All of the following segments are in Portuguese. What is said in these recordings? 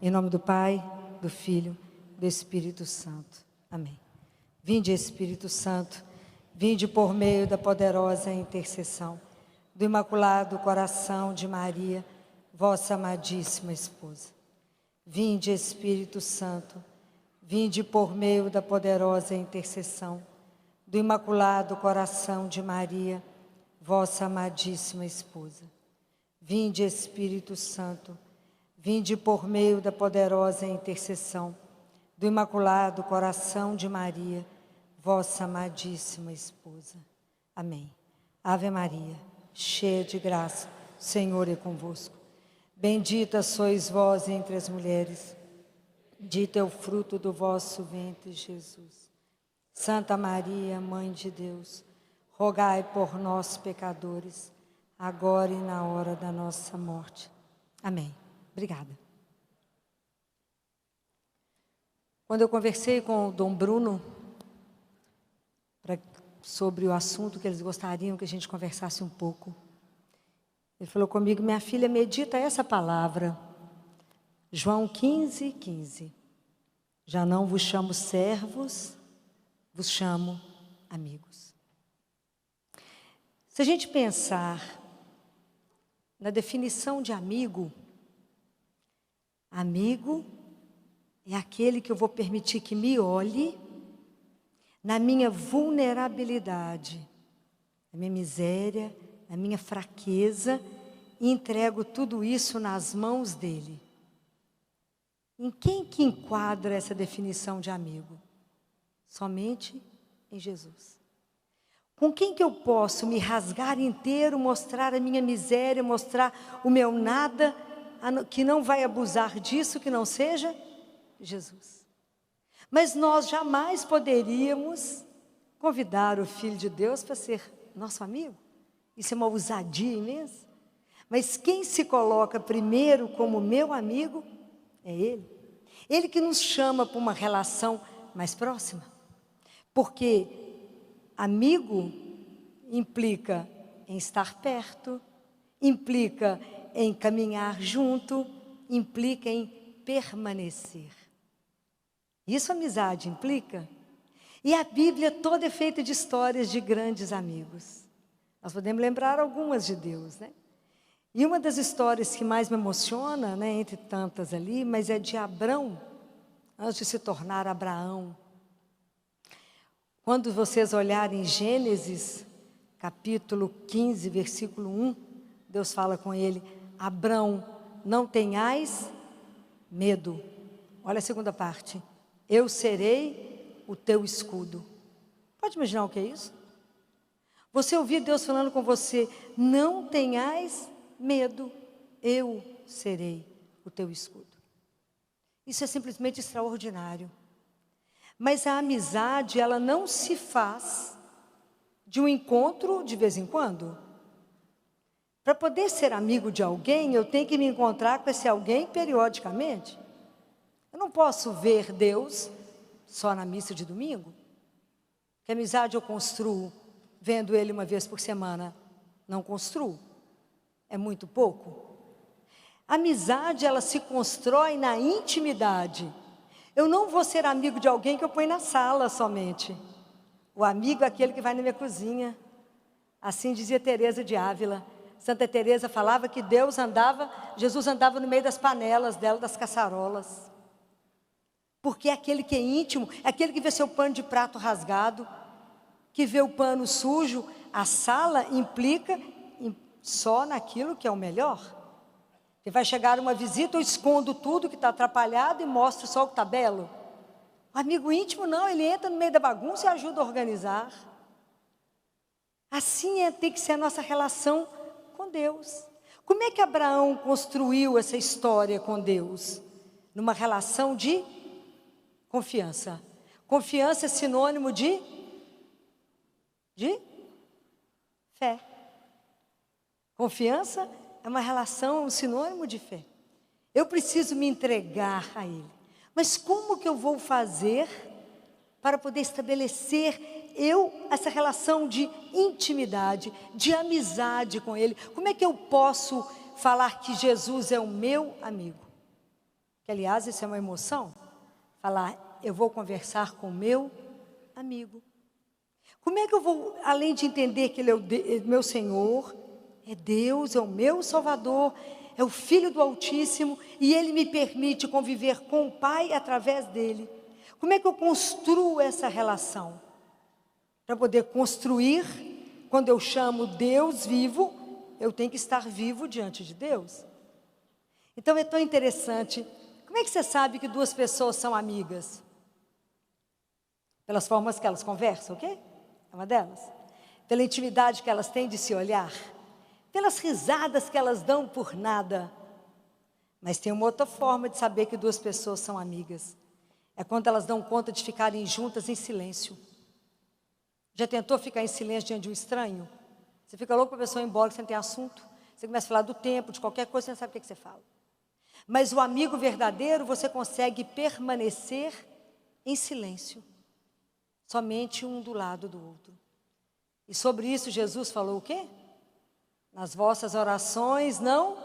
Em nome do Pai, do Filho, do Espírito Santo. Amém. Vinde, Espírito Santo, vinde por meio da poderosa intercessão do Imaculado Coração de Maria, vossa amadíssima esposa. Vinde, Espírito Santo, vinde por meio da poderosa intercessão do Imaculado Coração de Maria, vossa amadíssima esposa. Vinde, Espírito Santo, vinde por meio da poderosa intercessão do Imaculado Coração de Maria, vossa amadíssima esposa. Amém. Ave Maria, cheia de graça, o Senhor é convosco. Bendita sois vós entre as mulheres, bendito é o fruto do vosso ventre, Jesus. Santa Maria, Mãe de Deus, rogai por nós, pecadores, agora e na hora da nossa morte. Amém. Obrigada. Quando eu conversei com o Dom Bruno sobre o assunto que eles gostariam que a gente conversasse um pouco, ele falou comigo: minha filha, medita essa palavra, João 15:15. Já não vos chamo servos, vos chamo amigos. Se a gente pensar na definição de amigo, amigo é aquele que eu vou permitir que me olhe na minha vulnerabilidade, na minha miséria, na minha fraqueza, e entrego tudo isso nas mãos dele. Em quem que enquadra essa definição de amigo? Somente em Jesus. Com quem que eu posso me rasgar inteiro, mostrar a minha miséria, mostrar o meu nada, que não vai abusar disso, que não seja Jesus. Mas nós jamais poderíamos convidar o Filho de Deus para ser nosso amigo. Isso é uma ousadia imensa. Mas quem se coloca primeiro como meu amigo é Ele. Ele que nos chama para uma relação mais próxima. Porque amigo implica em estar perto, implica em caminhar junto, implica em permanecer. Isso amizade implica. E a Bíblia toda é feita de histórias de grandes amigos. Nós podemos lembrar algumas de Deus, né? E uma das histórias que mais me emociona, né, entre tantas ali, mas é de Abrão, antes de se tornar Abraão. Quando vocês olharem Gênesis, capítulo 15, versículo 1, Deus fala com ele: Abrão, não tenhais medo. Olha a segunda parte. Eu serei o teu escudo. Pode imaginar o que é isso? Você ouvir Deus falando com você: não tenhais medo, eu serei o teu escudo. Isso é simplesmente extraordinário. Mas a amizade, ela não se faz de um encontro de vez em quando. Para poder ser amigo de alguém, eu tenho que me encontrar com esse alguém periodicamente. Eu não posso ver Deus só na missa de domingo. Que amizade eu construo vendo Ele uma vez por semana? Não construo. É muito pouco. A amizade, ela se constrói na intimidade. Eu não vou ser amigo de alguém que eu ponho na sala somente. O amigo é aquele que vai na minha cozinha. Assim dizia Teresa de Ávila. Santa Teresa falava que Jesus andava no meio das panelas dela, das caçarolas. Porque é aquele que é íntimo, é aquele que vê seu pano de prato rasgado, que vê o pano sujo. A sala implica só naquilo que é o melhor. E vai chegar uma visita, eu escondo tudo que está atrapalhado e mostro só o que está belo. O amigo íntimo não, ele entra no meio da bagunça e ajuda a organizar. Assim tem que ser a nossa relação com Deus. Como é que Abraão construiu essa história com Deus? Numa relação de confiança. Confiança é sinônimo de fé. Confiança é uma relação, um sinônimo de fé. Eu preciso me entregar a Ele. Mas como que eu vou fazer para poder estabelecer essa relação de intimidade, de amizade com Ele? Como é que eu posso falar que Jesus é o meu amigo? Que, aliás, isso é uma emoção. Falar, eu vou conversar com o meu amigo. Como é que eu vou, além de entender que Ele é o meu Senhor, é Deus, é o meu Salvador, é o Filho do Altíssimo, e Ele me permite conviver com o Pai através dEle. Como é que eu construo essa relação? Para poder construir, quando eu chamo Deus vivo, eu tenho que estar vivo diante de Deus. Então é tão interessante. Como é que você sabe que duas pessoas são amigas? Pelas formas que elas conversam, ok? É uma delas. Pela intimidade que elas têm de se olhar. Pelas risadas que elas dão por nada. Mas tem uma outra forma de saber que duas pessoas são amigas. É quando elas dão conta de ficarem juntas em silêncio. Já tentou ficar em silêncio diante de um estranho? Você fica louco para a pessoa ir embora, que você não tem assunto. Você começa a falar do tempo, de qualquer coisa, você não sabe o que você fala. Mas o amigo verdadeiro, você consegue permanecer em silêncio. Somente um do lado do outro. E sobre isso Jesus falou o quê? Nas vossas orações não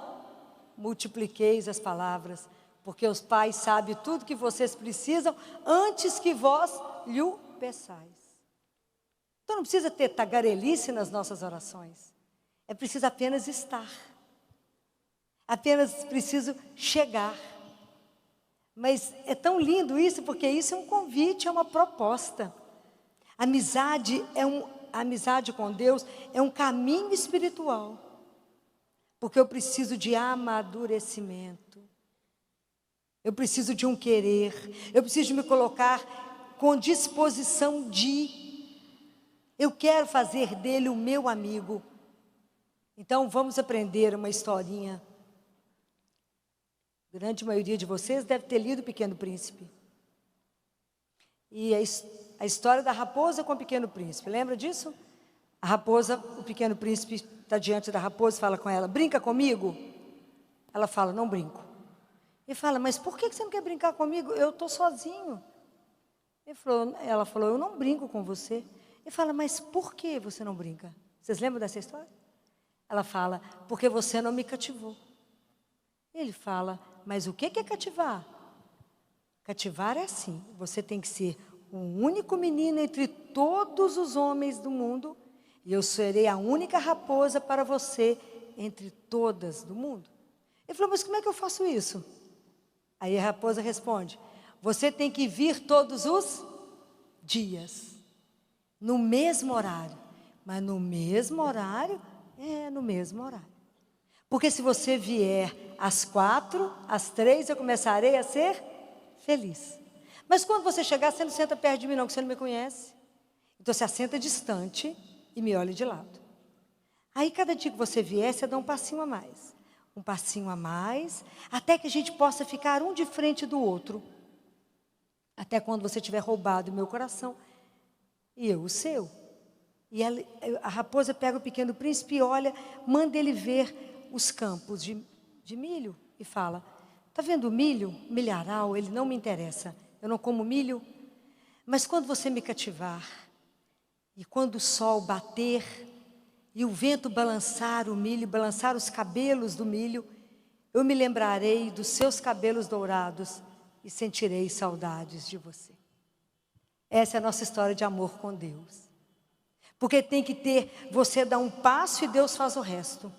multipliqueis as palavras, porque os pais sabem tudo que vocês precisam antes que vós lhe peçais. Então não precisa ter tagarelice nas nossas orações. É preciso apenas estar. Apenas preciso chegar. Mas é tão lindo isso, porque isso é um convite, é uma proposta. Amizade com Deus é um caminho espiritual. Porque eu preciso de amadurecimento. Eu preciso de um querer. Eu preciso de me colocar com disposição de. Eu quero fazer dele o meu amigo. Então vamos aprender uma historinha. Grande maioria de vocês deve ter lido O Pequeno Príncipe. E a história da raposa com o Pequeno Príncipe. Lembra disso? A raposa, o Pequeno Príncipe está diante da raposa e fala com ela, brinca comigo? Ela fala, não brinco. Ele fala, mas por que você não quer brincar comigo? Eu estou sozinho. Ela falou, eu não brinco com você. Ele fala, mas por que você não brinca? Vocês lembram dessa história? Ela fala, porque você não me cativou. Ele fala, mas o que é cativar? Cativar é assim, você tem que ser o único menino entre todos os homens do mundo, e eu serei a única raposa para você entre todas do mundo. Ele falou, mas como é que eu faço isso? Aí a raposa responde, você tem que vir todos os dias. No mesmo horário. Mas no mesmo horário? É, no mesmo horário. Porque se você vier às 4, às 3, eu começarei a ser feliz. Mas quando você chegar, você não senta perto de mim não, que você não me conhece. Então você assenta distante e me olha de lado. Aí cada dia que você vier, você dá um passinho a mais. Um passinho a mais, até que a gente possa ficar um de frente do outro. Até quando você tiver roubado o meu coração e eu o seu. E a raposa pega o Pequeno Príncipe e olha, manda ele ver os campos de milho e fala, está vendo o milho? Milharal, ele não me interessa, eu não como milho. Mas quando você me cativar, e quando o sol bater, e o vento balançar o milho, balançar os cabelos do milho, eu me lembrarei dos seus cabelos dourados e sentirei saudades de você. Essa é a nossa história de amor com Deus. Porque tem que ter, você dá um passo e Deus faz o resto.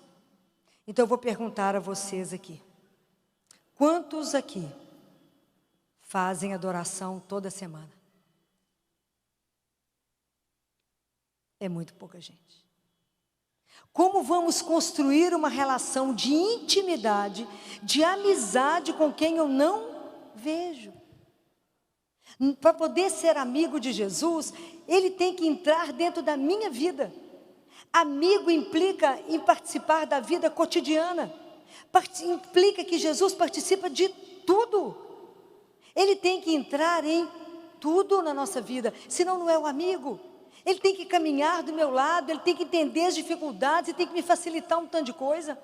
Então eu vou perguntar a vocês aqui. Quantos aqui fazem adoração toda semana? É muito pouca gente. Como vamos construir uma relação de intimidade, de amizade com quem eu não vejo? Para poder ser amigo de Jesus, ele tem que entrar dentro da minha vida. Amigo implica em participar da vida cotidiana. Implica que Jesus participa de tudo. Ele tem que entrar em tudo na nossa vida, senão não é o amigo. Ele tem que caminhar do meu lado, ele tem que entender as dificuldades, ele tem que me facilitar um tanto de coisa,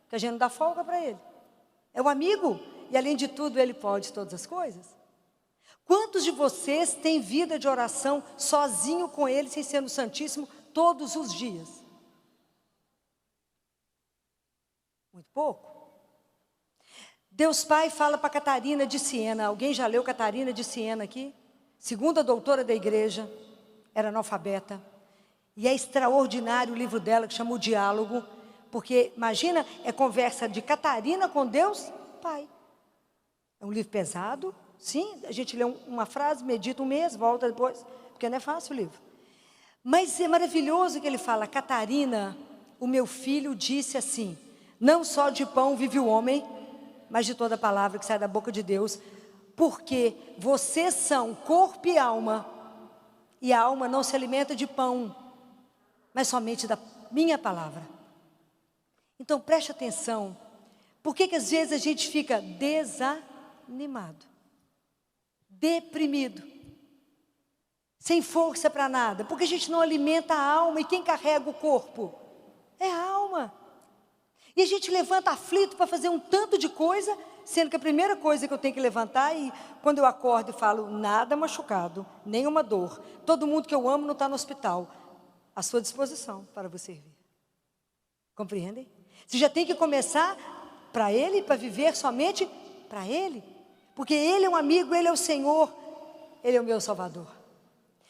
que a gente não dá folga para ele. É o amigo, e além de tudo, ele pode todas as coisas. Quantos de vocês têm vida de oração sozinho com ele, sem ser no Santíssimo, todos os dias? Muito pouco. Deus Pai fala para Catarina de Siena. Alguém já leu Catarina de Siena aqui? Segunda doutora da igreja, era analfabeta. E é extraordinário o livro dela, que chama O Diálogo. Porque, imagina, é conversa de Catarina com Deus Pai. É um livro pesado, sim. A gente lê uma frase, medita um mês, volta depois. Porque não é fácil o livro. Mas é maravilhoso que ele fala: Catarina, o meu filho disse assim: não só de pão vive o homem, mas de toda palavra que sai da boca de Deus. Porque vocês são corpo e a alma não se alimenta de pão, mas somente da minha palavra. Então preste atenção. Por que às vezes a gente fica desanimado, deprimido, sem força para nada? Porque a gente não alimenta a alma. E quem carrega o corpo? É a alma. E a gente levanta aflito para fazer um tanto de coisa, sendo que a primeira coisa que eu tenho que levantar, e quando eu acordo e falo: nada machucado, nenhuma dor, todo mundo que eu amo não está no hospital, à sua disposição para você servir. Compreendem? Você já tem que começar para Ele, para viver somente para Ele, porque Ele é um amigo, Ele é o Senhor, Ele é o meu Salvador.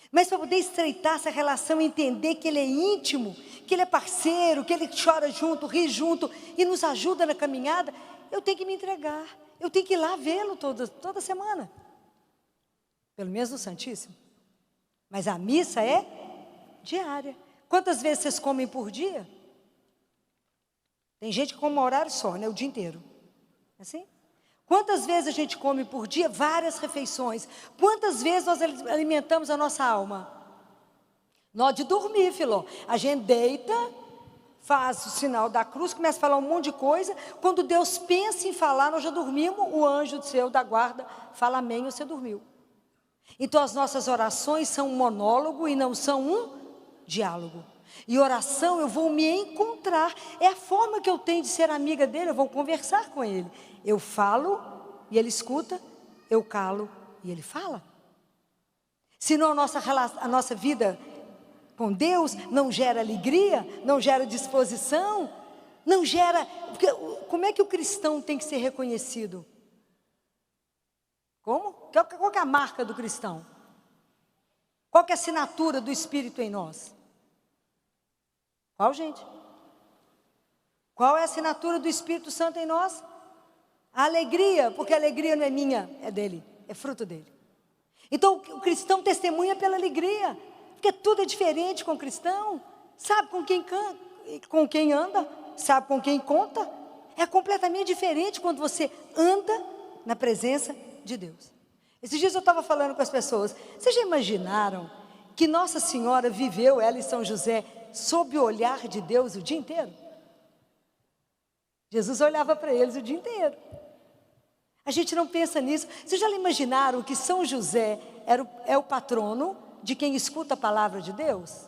Mas para poder estreitar essa relação, entender que Ele é íntimo, que Ele é parceiro, que Ele chora junto, ri junto e nos ajuda na caminhada, eu tenho que me entregar, eu tenho que ir lá vê-lo toda semana, pelo menos no Santíssimo. Mas a missa é diária. Quantas vezes vocês comem por dia? Tem gente que come um horário só, né? O dia inteiro. Assim? Quantas vezes a gente come por dia? Várias refeições. Quantas vezes nós alimentamos a nossa alma? Nós de dormir, filó. A gente deita, faz o sinal da cruz, começa a falar um monte de coisa. Quando Deus pensa em falar, nós já dormimos. O anjo do céu da guarda fala amém, você dormiu. Então as nossas orações são um monólogo e não são um diálogo. E oração, eu vou me encontrar. É a forma que eu tenho de ser amiga dele. Eu vou conversar com ele. Eu falo e ele escuta. Eu calo e ele fala. Senão a nossa vida com Deus não gera alegria, não gera disposição, não gera... Porque, como é que o cristão tem que ser reconhecido? Como? Qual que é a marca do cristão? Qual que é a assinatura do Espírito em nós? Qual, gente? Qual é a assinatura do Espírito Santo em nós? A alegria, porque a alegria não é minha, é dele, é fruto dele. Então o cristão testemunha pela alegria, porque tudo é diferente com o cristão. Sabe com quem anda, sabe com quem conta. É completamente diferente quando você anda na presença de Deus. Esses dias eu estava falando com as pessoas: vocês já imaginaram que Nossa Senhora viveu, ela e São José, sob o olhar de Deus o dia inteiro? Jesus olhava para eles o dia inteiro. A gente não pensa nisso. Vocês já imaginaram que São José é o patrono de quem escuta a palavra de Deus?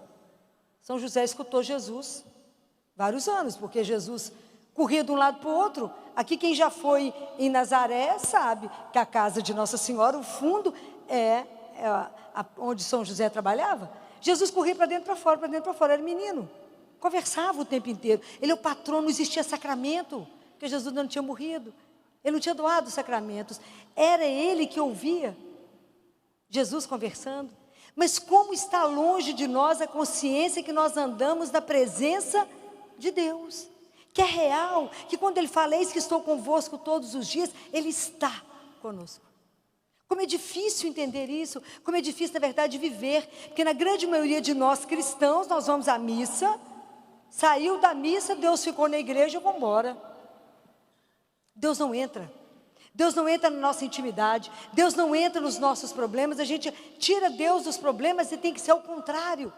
São José escutou Jesus vários anos, porque Jesus corria de um lado para o outro. Aqui quem já foi em Nazaré sabe que a casa de Nossa Senhora, o fundo é onde São José trabalhava. Jesus corria para dentro, para fora, era menino. Conversava o tempo inteiro. Ele é o patrono, não existia sacramento, porque Jesus não tinha morrido. Ele não tinha doado os sacramentos. Era ele que ouvia Jesus conversando. Mas como está longe de nós a consciência que nós andamos na presença de Deus, que é real, que quando Ele fala: eis que estou convosco todos os dias, Ele está conosco. Como é difícil entender isso, como é difícil, na verdade, viver, porque na grande maioria de nós cristãos, nós vamos à missa, saiu da missa, Deus ficou na igreja, vamos embora. Deus não entra. Deus não entra na nossa intimidade. Deus não entra nos nossos problemas. A gente tira Deus dos problemas e tem que ser ao contrário.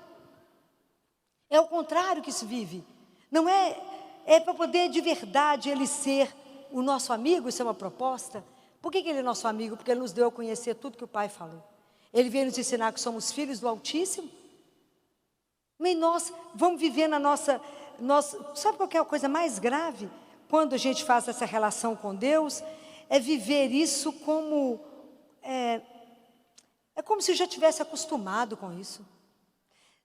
É o contrário que se vive. Não é para poder de verdade Ele ser o nosso amigo. Isso é uma proposta. Por que Ele é nosso amigo? Porque Ele nos deu a conhecer tudo que o Pai falou. Ele veio nos ensinar que somos filhos do Altíssimo. Mas nós vamos viver na nossa... Sabe qual que é a coisa mais grave? Quando a gente faz essa relação com Deus, é viver isso como... É como se já tivesse acostumado com isso.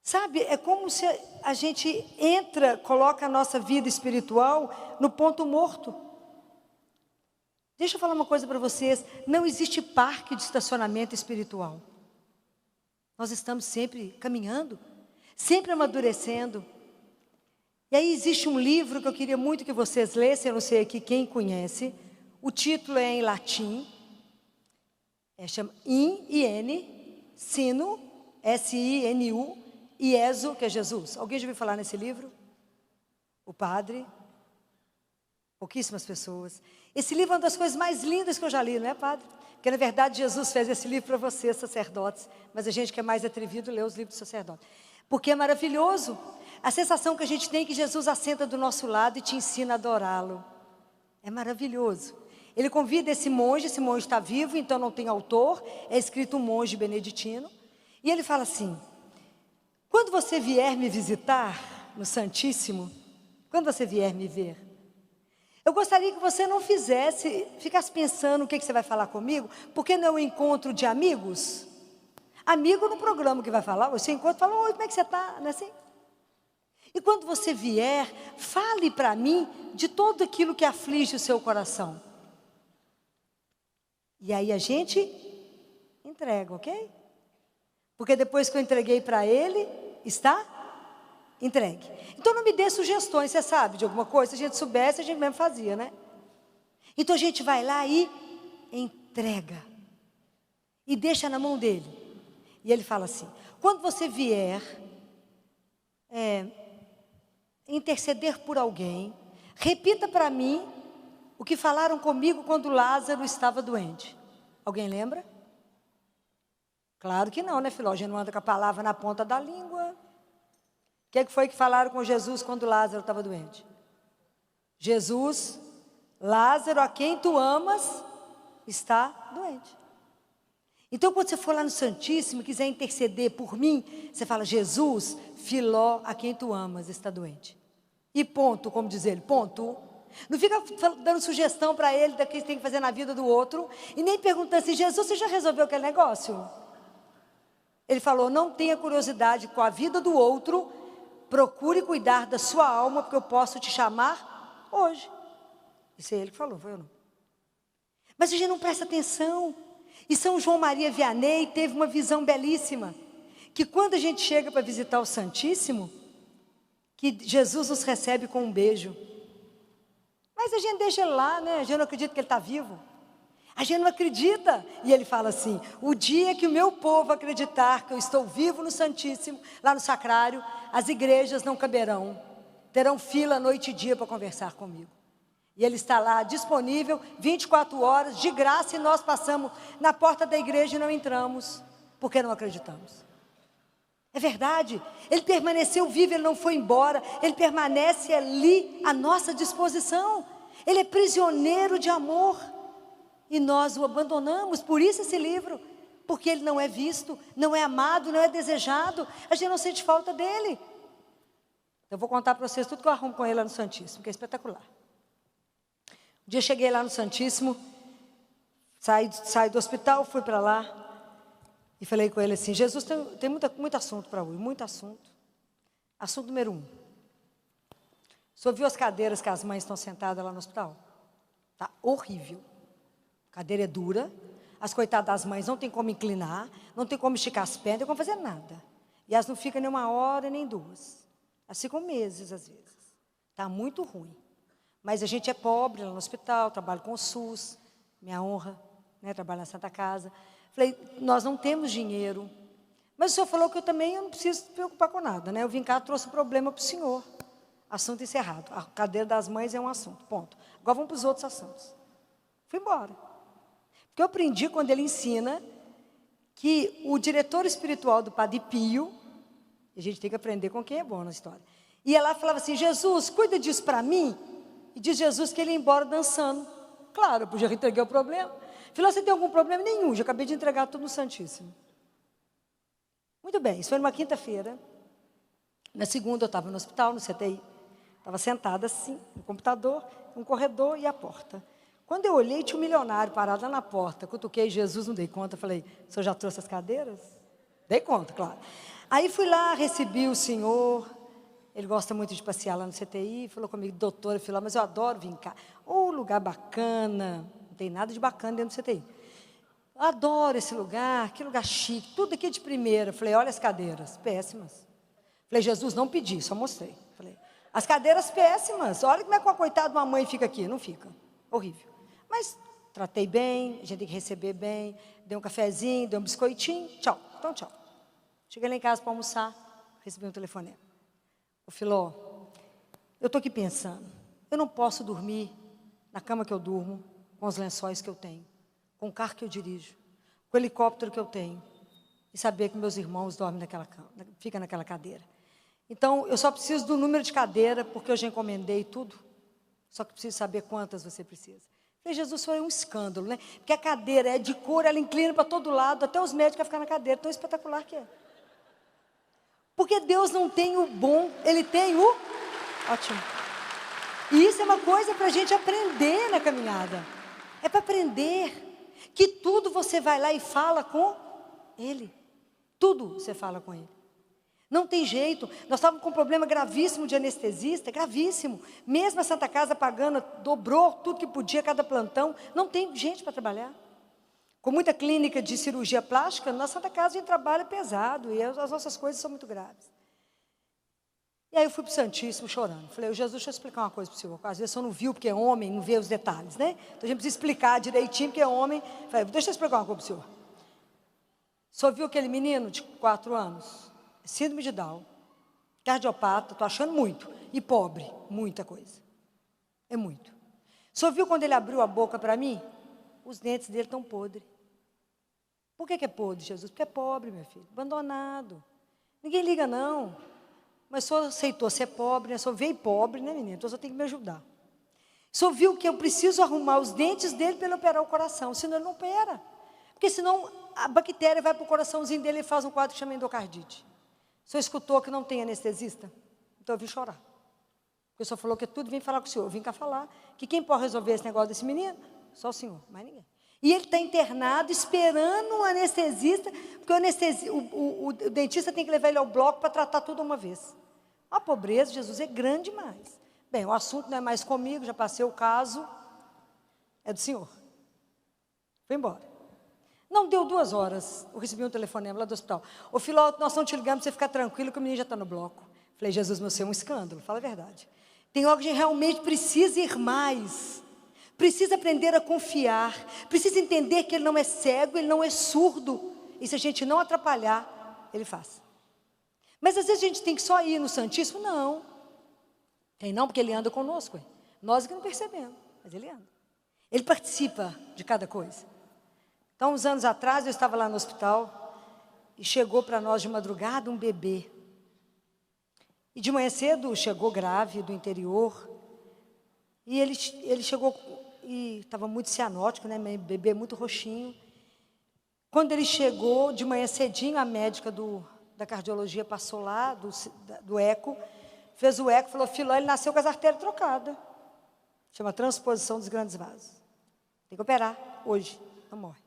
Sabe, é como se a gente coloca a nossa vida espiritual no ponto morto. Deixa eu falar uma coisa para vocês, não existe parque de estacionamento espiritual. Nós estamos sempre caminhando, sempre amadurecendo. E aí existe um livro que eu queria muito que vocês lessem, eu não sei aqui quem conhece, o título é em latim, chama Sino, S-I-N-U, Iesu, que é Jesus. Alguém já ouviu falar nesse livro? O padre? Pouquíssimas pessoas. Esse livro é uma das coisas mais lindas que eu já li, não é, padre? Porque, na verdade, Jesus fez esse livro para vocês, sacerdotes. Mas a gente que é mais atrevido lê os livros do sacerdote. Porque é maravilhoso. A sensação que a gente tem é que Jesus assenta do nosso lado e te ensina a adorá-lo. É maravilhoso. Ele convida esse monge está vivo, então não tem autor. É escrito um monge beneditino. E ele fala assim, quando você vier me visitar no Santíssimo, quando você vier me ver, eu gostaria que você não ficasse pensando o que você vai falar comigo, porque não é um encontro de amigos. Amigo no programa que vai falar, você encontra e fala, oi, como é que você está? Não é assim? E quando você vier, fale para mim de tudo aquilo que aflige o seu coração. E aí a gente entrega, ok? Porque depois que eu entreguei para ele, está entregue. Então não me dê sugestões, você sabe de alguma coisa, se a gente soubesse, a gente mesmo fazia, né? Então a gente vai lá e entrega. E deixa na mão dele. E ele fala assim, quando você vier interceder por alguém, repita para mim o que falaram comigo quando Lázaro estava doente. Alguém lembra? Claro que não, né, filó? A gente não anda com a palavra na ponta da língua. O que foi que falaram com Jesus quando Lázaro estava doente? Jesus, Lázaro, a quem tu amas, está doente. Então, quando você for lá no Santíssimo e quiser interceder por mim, você fala, Jesus, Filó, a quem tu amas, está doente. E ponto, como diz ele, ponto. Não fica dando sugestão para ele do que tem que fazer na vida do outro, e nem perguntando assim, Jesus, você já resolveu aquele negócio? Ele falou, não tenha curiosidade com a vida do outro, procure cuidar da sua alma, porque eu posso te chamar hoje. Isso é ele que falou, foi eu não. Mas a gente não presta atenção. E São João Maria Vianney teve uma visão belíssima, que quando a gente chega para visitar o Santíssimo, que Jesus nos recebe com um beijo. Mas a gente deixa ele lá, né? A gente não acredita que ele está vivo. A gente não acredita. E ele fala assim, o dia que o meu povo acreditar que eu estou vivo no Santíssimo, lá no Sacrário, as igrejas não caberão. Terão fila noite e dia para conversar comigo. E ele está lá disponível 24 horas, de graça, e nós passamos na porta da igreja e não entramos, porque não acreditamos. É verdade, ele permaneceu vivo, ele não foi embora, ele permanece ali à nossa disposição. Ele é prisioneiro de amor, e nós o abandonamos, por isso esse livro, porque ele não é visto, não é amado, não é desejado, a gente não sente falta dele. Eu vou contar para vocês tudo que eu arrumo com ele lá no Santíssimo, que é espetacular. Um dia eu cheguei lá no Santíssimo, saí do hospital, fui para lá, e falei com ele assim, Jesus, tem muito assunto para hoje, muito assunto. Assunto número 1. O senhor viu as cadeiras que as mães estão sentadas lá no hospital? Está horrível. A cadeira é dura, as coitadas das mães não tem como inclinar, não tem como esticar as pernas, não tem como fazer nada. E elas não ficam nem 1 hora, nem 2. Elas ficam meses, às vezes. Está muito ruim. Mas a gente é pobre lá no hospital, trabalho com o SUS, minha honra, né, trabalho na Santa Casa. Falei, nós não temos dinheiro. Mas o senhor falou que eu não preciso me preocupar com nada, né? Eu vim cá, trouxe um problema para o senhor. Assunto encerrado. A cadeira das mães é um assunto, ponto. Agora vamos para os outros assuntos. Fui embora. Porque eu aprendi quando ele ensina que o diretor espiritual do Padre Pio, a gente tem que aprender com quem é bom na história, ia lá e falava assim, Jesus, cuida disso para mim. E diz Jesus que ele ia embora dançando. Claro, eu já entreguei o problema. Falou, você tem algum problema? Nenhum, já acabei de entregar tudo no Santíssimo. Muito bem, isso foi numa quinta-feira. Na segunda eu estava no hospital, no CTI. Estava sentada assim, no computador, um corredor e a porta. Quando eu olhei, tinha um milionário parado lá na porta. Cutuquei Jesus, não dei conta. Falei, o senhor já trouxe as cadeiras? Dei conta, claro. Aí fui lá, recebi o senhor. Ele gosta muito de passear lá no CTI. Falou comigo, doutora, falou, mas eu adoro vir cá. Lugar bacana, Não tem nada de bacana dentro do CTI. Eu adoro esse lugar, que lugar chique, tudo aqui de primeira. Falei, olha as cadeiras, péssimas. Falei, Jesus, não pedi, só mostrei. Falei, as cadeiras péssimas, olha como é que uma coitada de uma mãe fica aqui. Não fica, horrível. Mas tratei bem, a gente tem que receber bem, dei um cafezinho, dei um biscoitinho, tchau. Então, tchau. Cheguei lá em casa para almoçar, recebi um telefonema. Ô, Filó, eu estou aqui pensando, eu não posso dormir na cama que eu durmo, com os lençóis que eu tenho, com o carro que eu dirijo, com o helicóptero que eu tenho, e saber que meus irmãos dormem naquela cama, ficam naquela cadeira. Então, eu só preciso do número de cadeira, porque eu já encomendei tudo, só que preciso saber quantas você precisa. Falei, Jesus, foi um escândalo, né? Porque a cadeira é de couro, ela inclina para todo lado, até os médicos vão ficar na cadeira, tão espetacular que é. Porque Deus não tem o bom, Ele tem o ótimo. E isso é uma coisa para a gente aprender na caminhada. É para aprender que tudo você vai lá e fala com Ele. Tudo você fala com Ele. Não tem jeito. Nós estávamos com um problema gravíssimo de anestesista, gravíssimo. Mesmo a Santa Casa pagando, dobrou tudo que podia, cada plantão. Não tem gente para trabalhar. Com muita clínica de cirurgia plástica, na Santa Casa a gente trabalha pesado e as nossas coisas são muito graves. E aí eu fui para o Santíssimo chorando. Falei, Jesus, deixa eu explicar uma coisa para o senhor. Às vezes o senhor não viu porque é homem, não vê os detalhes, né? Então a gente precisa explicar direitinho porque é homem. Falei, deixa eu explicar uma coisa para o senhor. O senhor viu aquele menino de 4 anos? Síndrome de Down, cardiopata, estou achando muito. E pobre, muita coisa. É muito. O senhor viu quando ele abriu a boca para mim? Os dentes dele estão podres. Por que é podre, Jesus? Porque é pobre, meu filho, abandonado. Ninguém liga, não. Mas o senhor aceitou ser pobre, né? O senhor veio pobre, né, menino? Então o senhor tem que me ajudar. O senhor viu que eu preciso arrumar os dentes dele para ele operar o coração, senão ele não opera. Porque senão a bactéria vai para o coraçãozinho dele e faz um quadro que chama endocardite. O senhor escutou que não tem anestesista? Então eu vim chorar. Porque o senhor falou que tudo vem falar com o senhor. Eu vim cá falar que quem pode resolver esse negócio desse menino? Só o senhor, mais ninguém. E ele está internado esperando um anestesista, porque o dentista tem que levar ele ao bloco para tratar tudo uma vez. A pobreza, Jesus, é grande demais. Bem, o assunto não é mais comigo, já passei o caso, é do senhor. Foi embora. Não deu 2 horas, eu recebi um telefonema lá do hospital. Ô Filó, nós estamos te ligando para você ficar tranquilo que o menino já está no bloco. Falei, Jesus, meu Senhor, é um escândalo, fala a verdade. Tem hora que a gente realmente precisa ir mais. Precisa aprender a confiar, precisa entender que ele não é cego, ele não é surdo, e se a gente não atrapalhar, ele faz. Mas às vezes a gente tem que só ir no Santíssimo? Não. Tem não, porque ele anda conosco. Nós que não percebemos, mas ele anda. Ele participa de cada coisa. Então, uns anos atrás, eu estava lá no hospital, e chegou para nós de madrugada um bebê. E de manhã cedo chegou grave do interior, e ele chegou e estava muito cianótico, né, bebê muito roxinho. Quando ele chegou, de manhã cedinho, a médica da cardiologia passou lá, do eco, fez o eco, falou, Filó, ele nasceu com as artérias trocadas. Chama transposição dos grandes vasos. Tem que operar hoje, não morre.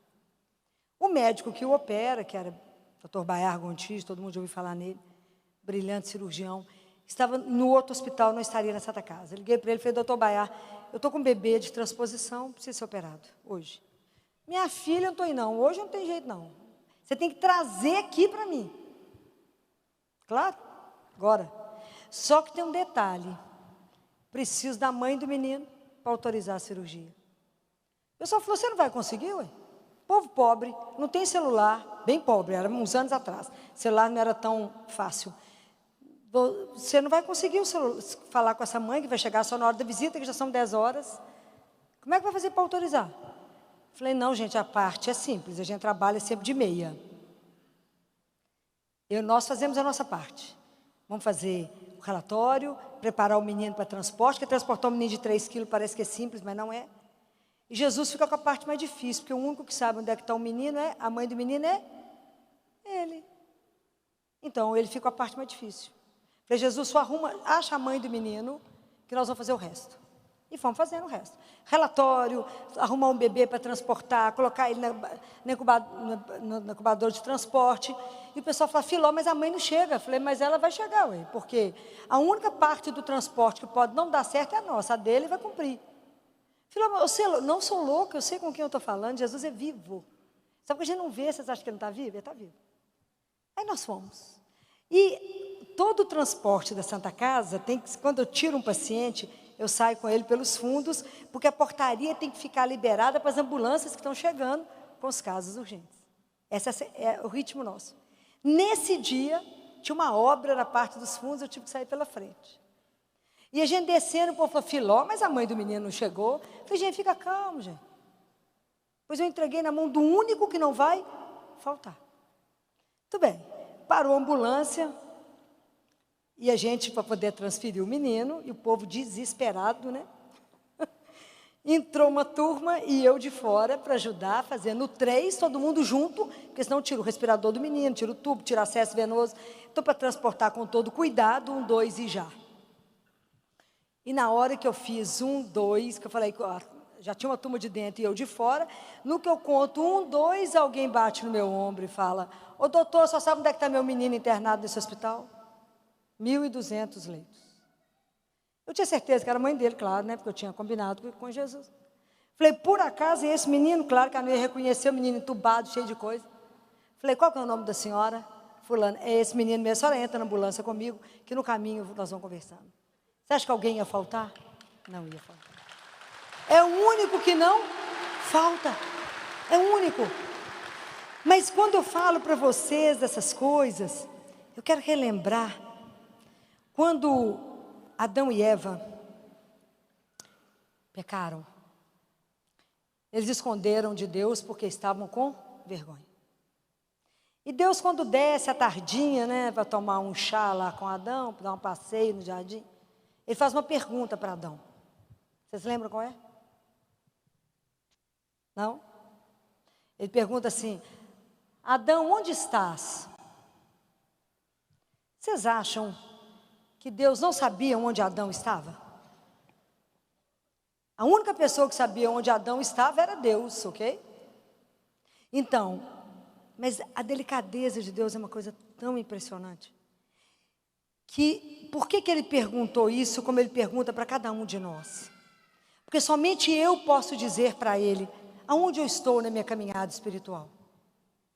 O médico que o opera, que era o Dr. Baiar Gontijo, todo mundo já ouviu falar nele, brilhante cirurgião, estava no outro hospital, não estaria na Santa Casa. Eu liguei para ele e falei, doutor Baiar, eu estou com um bebê de transposição, precisa ser operado hoje. Minha filha, eu não estou indo não, hoje não tem jeito não. Você tem que trazer aqui para mim. Claro, agora. Só que tem um detalhe, preciso da mãe do menino para autorizar a cirurgia. O pessoal falou, você não vai conseguir, ué? Povo pobre, não tem celular, bem pobre, era uns anos atrás. Celular não era tão fácil. Você não vai conseguir falar com essa mãe, que vai chegar só na hora da visita, que já são 10 horas. Como é que vai fazer para autorizar? Falei, não, gente, a parte é simples, a gente trabalha sempre de meia. Nós fazemos a nossa parte. Vamos fazer o relatório, preparar o menino para transporte, porque transportar um menino de 3 quilos parece que é simples, mas não é. E Jesus fica com a parte mais difícil, porque o único que sabe onde é que está o menino a mãe do menino é ele. Então, ele fica com a parte mais difícil. Falei, Jesus, só acha a mãe do menino, que nós vamos fazer o resto. E fomos fazendo o resto. Relatório, arrumar um bebê para transportar, colocar ele no incubador de transporte. E o pessoal fala, Filó, mas a mãe não chega. Eu falei, mas ela vai chegar, ué, porque a única parte do transporte que pode não dar certo é a nossa, a dele vai cumprir. Filó, mas você não sou louca, eu sei com quem eu estou falando, Jesus é vivo. Sabe que a gente não vê, vocês acham que ele não está vivo? Ele está vivo. Aí nós fomos. E todo o transporte da Santa Casa, quando eu tiro um paciente, eu saio com ele pelos fundos, porque a portaria tem que ficar liberada para as ambulâncias que estão chegando com os casos urgentes. Esse é o ritmo nosso. Nesse dia, tinha uma obra na parte dos fundos, eu tive que sair pela frente. E a gente descendo, o povo falou, Filó, mas a mãe do menino não chegou. Eu falei, gente, fica calmo, gente. Pois eu entreguei na mão do único que não vai faltar. Tudo bem. Parou a ambulância, e a gente, para poder transferir o menino, e o povo desesperado, né? Entrou uma turma e eu de fora para ajudar, fazendo 3, todo mundo junto, porque senão tira o respirador do menino, tira o tubo, tira acesso venoso. Então, para transportar com todo cuidado, 1, 2 e já. E na hora que eu fiz 1, 2, que eu falei, já tinha uma turma de dentro e eu de fora, no que eu conto 1, 2, alguém bate no meu ombro e fala, ô doutor, só sabe onde é que está meu menino internado nesse hospital? 1.200 leitos. Eu tinha certeza que era a mãe dele, claro, né? Porque eu tinha combinado com Jesus. Falei, por acaso é esse menino? Claro que ela não ia reconhecer o menino entubado, cheio de coisa. Falei, qual que é o nome da senhora? Fulano, é esse menino mesmo. A senhora entra na ambulância comigo, que no caminho nós vamos conversando. Você acha que alguém ia faltar? Não ia faltar. É o único que não falta. É o único. Mas quando eu falo para vocês dessas coisas, eu quero relembrar quando Adão e Eva pecaram. Eles esconderam de Deus porque estavam com vergonha. E Deus, quando desce à tardinha, né, para tomar um chá lá com Adão, para dar um passeio no jardim, ele faz uma pergunta para Adão. Vocês lembram qual é? Não? Ele pergunta assim, Adão, onde estás? Vocês acham que Deus não sabia onde Adão estava? A única pessoa que sabia onde Adão estava era Deus, ok? Então, mas a delicadeza de Deus é uma coisa tão impressionante. Por que ele perguntou isso, como ele pergunta para cada um de nós? Porque somente eu posso dizer para ele, aonde eu estou na minha caminhada espiritual?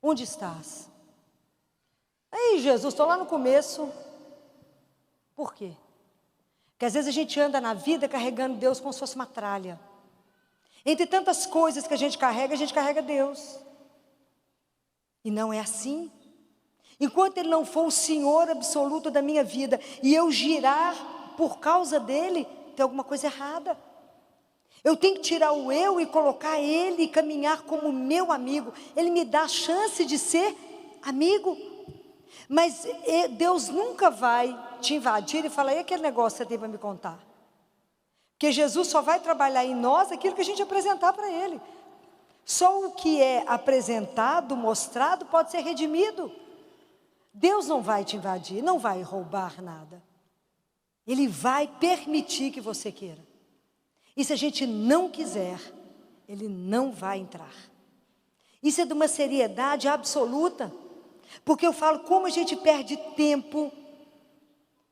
Onde estás? Aí, Jesus, estou lá no começo. Por quê? Porque às vezes a gente anda na vida carregando Deus como se fosse uma tralha. Entre tantas coisas que a gente carrega Deus. E não é assim. Enquanto Ele não for o Senhor absoluto da minha vida, e eu girar por causa dEle, tem alguma coisa errada. Eu tenho que tirar o eu e colocar Ele e caminhar como meu amigo. Ele me dá a chance de ser amigo. Mas Deus nunca vai te invadir e falar, e aquele negócio que você tem para me contar? Porque Jesus só vai trabalhar em nós aquilo que a gente apresentar para Ele. Só o que é apresentado, mostrado, pode ser redimido. Deus não vai te invadir, não vai roubar nada. Ele vai permitir que você queira. E se a gente não quiser, Ele não vai entrar. Isso é de uma seriedade absoluta. Porque eu falo como a gente perde tempo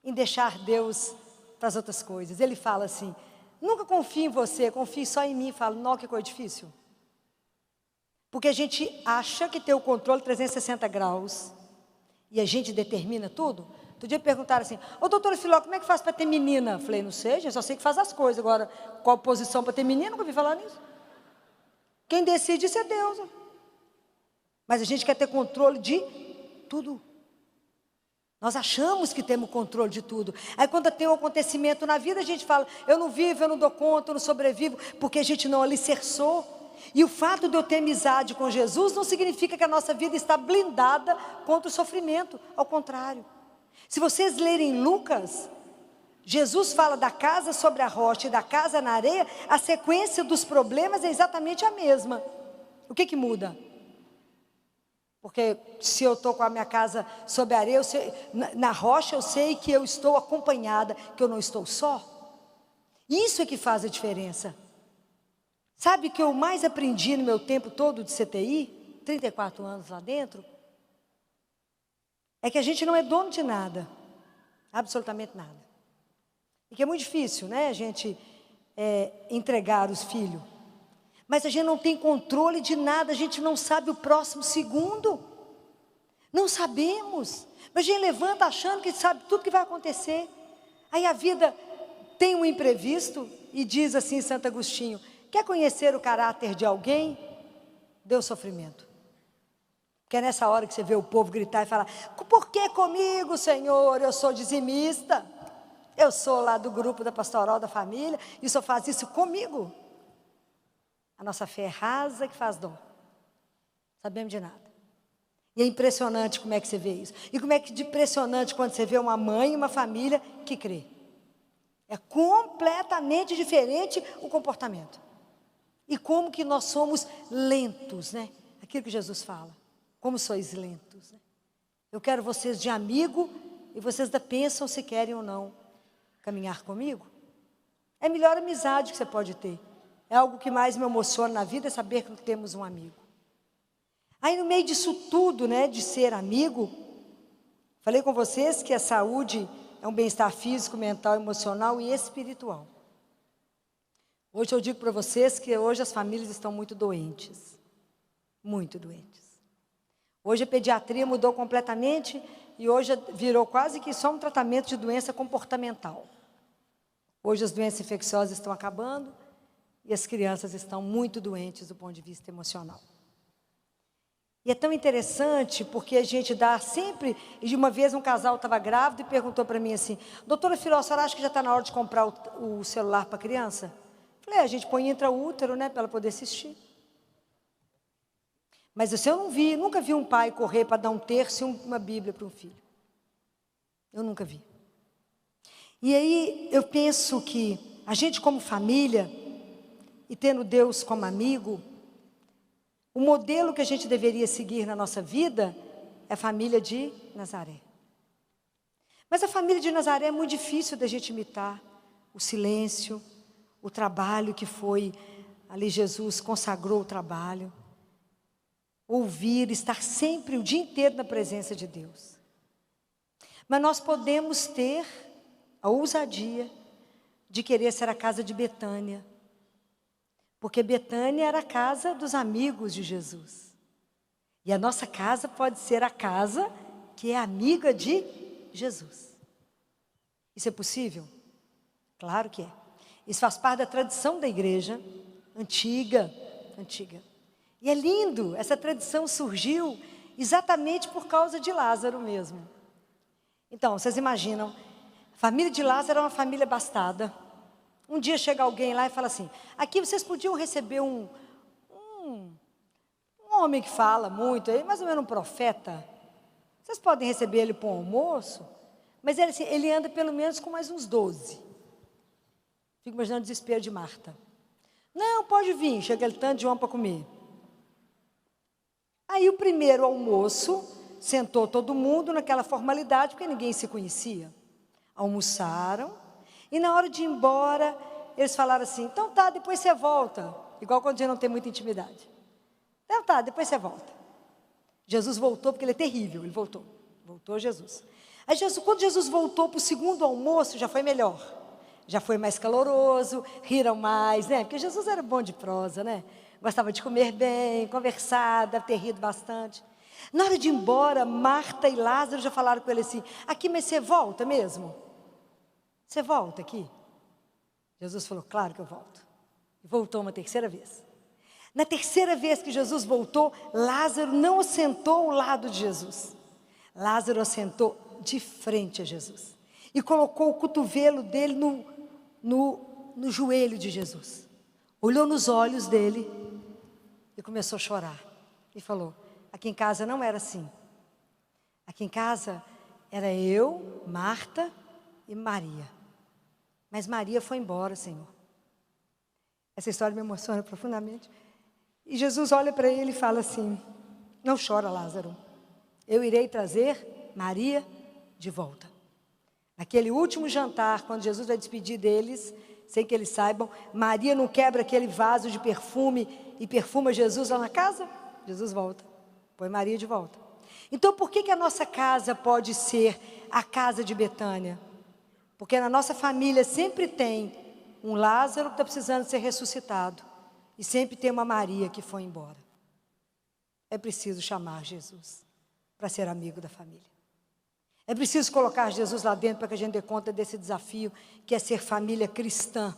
em deixar Deus para as outras coisas. Ele fala assim, nunca confie em você, confie só em mim. E fala, não, que coisa difícil. Porque a gente acha que tem o controle 360 graus. E a gente determina tudo. Outro dia perguntaram assim, ô doutora Filó, como é que faz para ter menina? Eu falei, não sei, eu só sei que faz as coisas. Agora, qual posição para ter menina? Nunca ouvi falar nisso. Quem decide isso é Deus. Mas a gente quer ter controle de tudo. Nós achamos que temos controle de tudo. Aí quando tem um acontecimento na vida, a gente fala, eu não vivo, eu não dou conta, eu não sobrevivo, porque a gente não alicerçou. E o fato de eu ter amizade com Jesus não significa que a nossa vida está blindada contra o sofrimento. Ao contrário. Se vocês lerem Lucas, Jesus fala da casa sobre a rocha e da casa na areia, a sequência dos problemas é exatamente a mesma. O que muda? Porque se eu estou com a minha casa sobre a areia, na rocha eu sei que eu estou acompanhada, que eu não estou só. Isso é que faz a diferença. Sabe o que eu mais aprendi no meu tempo todo de CTI? 34 anos lá dentro. É que a gente não é dono de nada. Absolutamente nada. E que é muito difícil, né? A gente entregar os filhos. Mas a gente não tem controle de nada, a gente não sabe o próximo segundo. Não sabemos. Mas a gente levanta achando que sabe tudo que vai acontecer. Aí a vida tem um imprevisto e diz assim Santo Agostinho: quer conhecer o caráter de alguém? Dê o sofrimento. Porque é nessa hora que você vê o povo gritar e falar: por que comigo, Senhor? Eu sou dizimista. Eu sou lá do grupo da pastoral da família e o Senhor faz isso comigo. A nossa fé é rasa que faz dó. Sabemos de nada. E é impressionante como é que você vê isso. E como é que é impressionante quando você vê uma mãe e uma família que crê. É completamente diferente o comportamento. E como que nós somos lentos, né? Aquilo que Jesus fala. Como sois lentos, né? Eu quero vocês de amigo e vocês ainda pensam se querem ou não caminhar comigo. É a melhor amizade que você pode ter. É algo que mais me emociona na vida, é saber que temos um amigo. Aí no meio disso tudo, né, de ser amigo, falei com vocês que a saúde é um bem-estar físico, mental, emocional e espiritual. Hoje eu digo para vocês que hoje as famílias estão muito doentes. Muito doentes. Hoje a pediatria mudou completamente e hoje virou quase que só um tratamento de doença comportamental. Hoje as doenças infecciosas estão acabando e as crianças estão muito doentes do ponto de vista emocional. E é tão interessante porque a gente dá sempre... E de uma vez um casal estava grávido e perguntou para mim assim: doutora Filó, a senhora acha que já está na hora de comprar o celular para a criança? Falei: a gente põe intraútero, né, para ela poder assistir. Mas eu não vi, nunca vi um pai correr para dar um terço e uma Bíblia para um filho. Eu nunca vi. E aí eu penso que a gente como família, e tendo Deus como amigo, o modelo que a gente deveria seguir na nossa vida é a família de Nazaré. Mas a família de Nazaré é muito difícil da gente imitar. O silêncio, o trabalho que foi, ali Jesus consagrou o trabalho. Ouvir, estar sempre o dia inteiro na presença de Deus. Mas nós podemos ter a ousadia de querer ser a casa de Betânia. Porque Betânia era a casa dos amigos de Jesus. E a nossa casa pode ser a casa que é amiga de Jesus. Isso é possível? Claro que é. Isso faz parte da tradição da igreja antiga. E é lindo, essa tradição surgiu exatamente por causa de Lázaro mesmo. Então, vocês imaginam, a família de Lázaro era uma família abastada. Um dia chega alguém lá e fala assim: aqui vocês podiam receber um homem que fala muito, mais ou menos um profeta. Vocês podem receber ele para um almoço? Mas ele anda pelo menos com mais uns 12. Fico imaginando o desespero de Marta. Não, pode vir, chega ele tanto de homem para comer. Aí o primeiro almoço, sentou todo mundo naquela formalidade, porque ninguém se conhecia. Almoçaram, e na hora de ir embora, eles falaram assim: então tá, depois você volta. Igual quando a gente não tem muita intimidade. Então tá, depois você volta. Jesus voltou, porque ele é terrível, ele voltou. Voltou Jesus. Aí quando Jesus voltou para o segundo almoço, já foi melhor. Já foi mais caloroso, riram mais, né? Porque Jesus era bom de prosa, né? Gostava de comer bem, conversar, deve ter rido bastante. Na hora de ir embora, Marta e Lázaro já falaram com ele assim: aqui, mas você volta mesmo? Você volta aqui? Jesus falou: claro que eu volto. E voltou uma terceira vez. Na terceira vez que Jesus voltou, Lázaro não assentou ao lado de Jesus. Lázaro assentou de frente a Jesus. E colocou o cotovelo dele no joelho de Jesus. Olhou nos olhos dele e começou a chorar. E falou: aqui em casa não era assim. Aqui em casa era eu, Marta e Maria. Mas Maria foi embora, Senhor. Essa história me emociona profundamente. E Jesus olha para ele e fala assim: não chora, Lázaro. Eu irei trazer Maria de volta. Naquele último jantar, quando Jesus vai despedir deles, sem que eles saibam, Maria não quebra aquele vaso de perfume e perfuma Jesus lá na casa? Jesus volta, põe Maria de volta. Então por que a nossa casa pode ser a casa de Betânia? Porque na nossa família sempre tem um Lázaro que está precisando ser ressuscitado, e sempre tem uma Maria que foi embora. É preciso chamar Jesus para ser amigo da família. É preciso colocar Jesus lá dentro para que a gente dê conta desse desafio que é ser família cristã.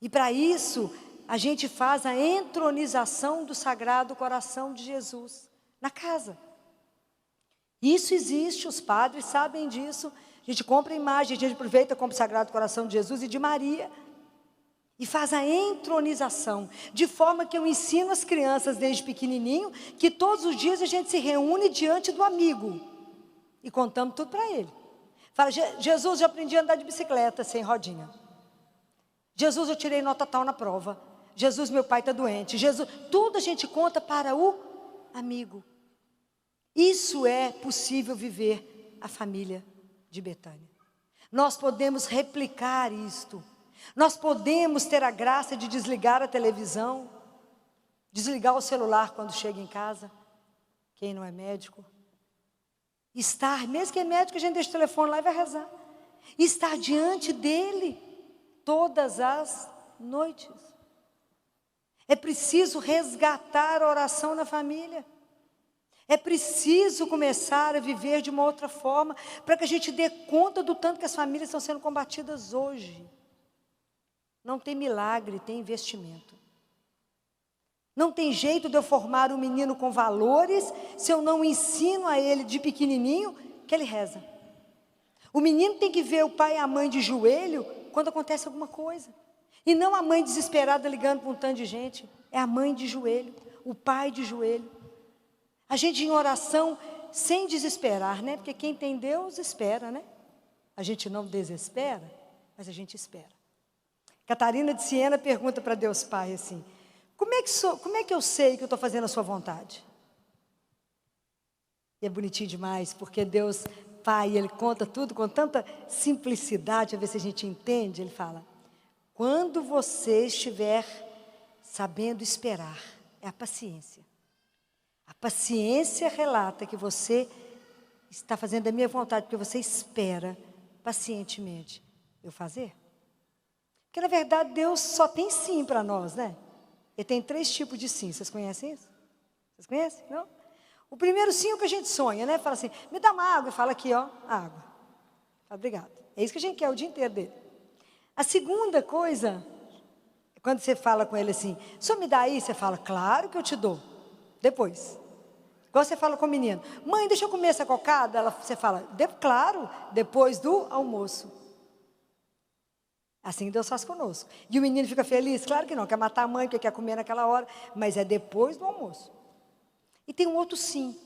E para isso, a gente faz a entronização do Sagrado Coração de Jesus na casa. Isso existe, os padres sabem disso. A gente compra a imagem, a gente aproveita, compra o Sagrado Coração de Jesus e de Maria. E faz a entronização, de forma que eu ensino as crianças desde pequenininho, que todos os dias a gente se reúne diante do amigo. E contamos tudo para ele. Fala, Jesus, eu aprendi a andar de bicicleta sem rodinha. Jesus, eu tirei nota tal na prova. Jesus, meu pai está doente. Jesus, tudo a gente conta para o amigo. Isso é possível viver a família de Betânia. Nós podemos replicar isto. Nós podemos ter a graça de desligar a televisão, desligar o celular quando chega em casa. Quem não é médico? Estar, mesmo que é médico, a gente deixa o telefone lá e vai rezar. Estar diante dele todas as noites. É preciso resgatar a oração na família. É preciso começar a viver de uma outra forma, para que a gente dê conta do tanto que as famílias estão sendo combatidas hoje. Não tem milagre, tem investimento. Não tem jeito de eu formar um menino com valores, se eu não ensino a ele de pequenininho que ele reza. O menino tem que ver o pai e a mãe de joelho quando acontece alguma coisa. E não a mãe desesperada ligando para um tanto de gente. É a mãe de joelho, o pai de joelho. A gente em oração sem desesperar, né? Porque quem tem Deus espera, né? A gente não desespera, mas a gente espera. Catarina de Siena pergunta para Deus Pai assim: como é que eu sei que eu estou fazendo a sua vontade? E é bonitinho demais, porque Deus Pai, Ele conta tudo com tanta simplicidade, a ver se a gente entende. Ele fala: quando você estiver sabendo esperar, é a paciência. A paciência relata que você está fazendo a minha vontade, porque você espera pacientemente eu fazer. Porque, na verdade, Deus só tem sim para nós, né? Ele tem 3 tipos de sim. Vocês conhecem isso? Vocês conhecem? Não? O primeiro sim é o que a gente sonha, né? Fala assim, me dá uma água. E fala aqui, ó, água. Fala, obrigado. É isso que a gente quer o dia inteiro dele. A segunda coisa, quando você fala com ele assim, só me dá aí, você fala, claro que eu te dou. Depois. Igual você fala com o menino, mãe, deixa eu comer essa cocada. Você fala, claro, depois do almoço. Assim Deus faz conosco. E o menino fica feliz? Claro que não, quer matar a mãe, porque quer comer naquela hora, mas é depois do almoço. E tem um outro sim.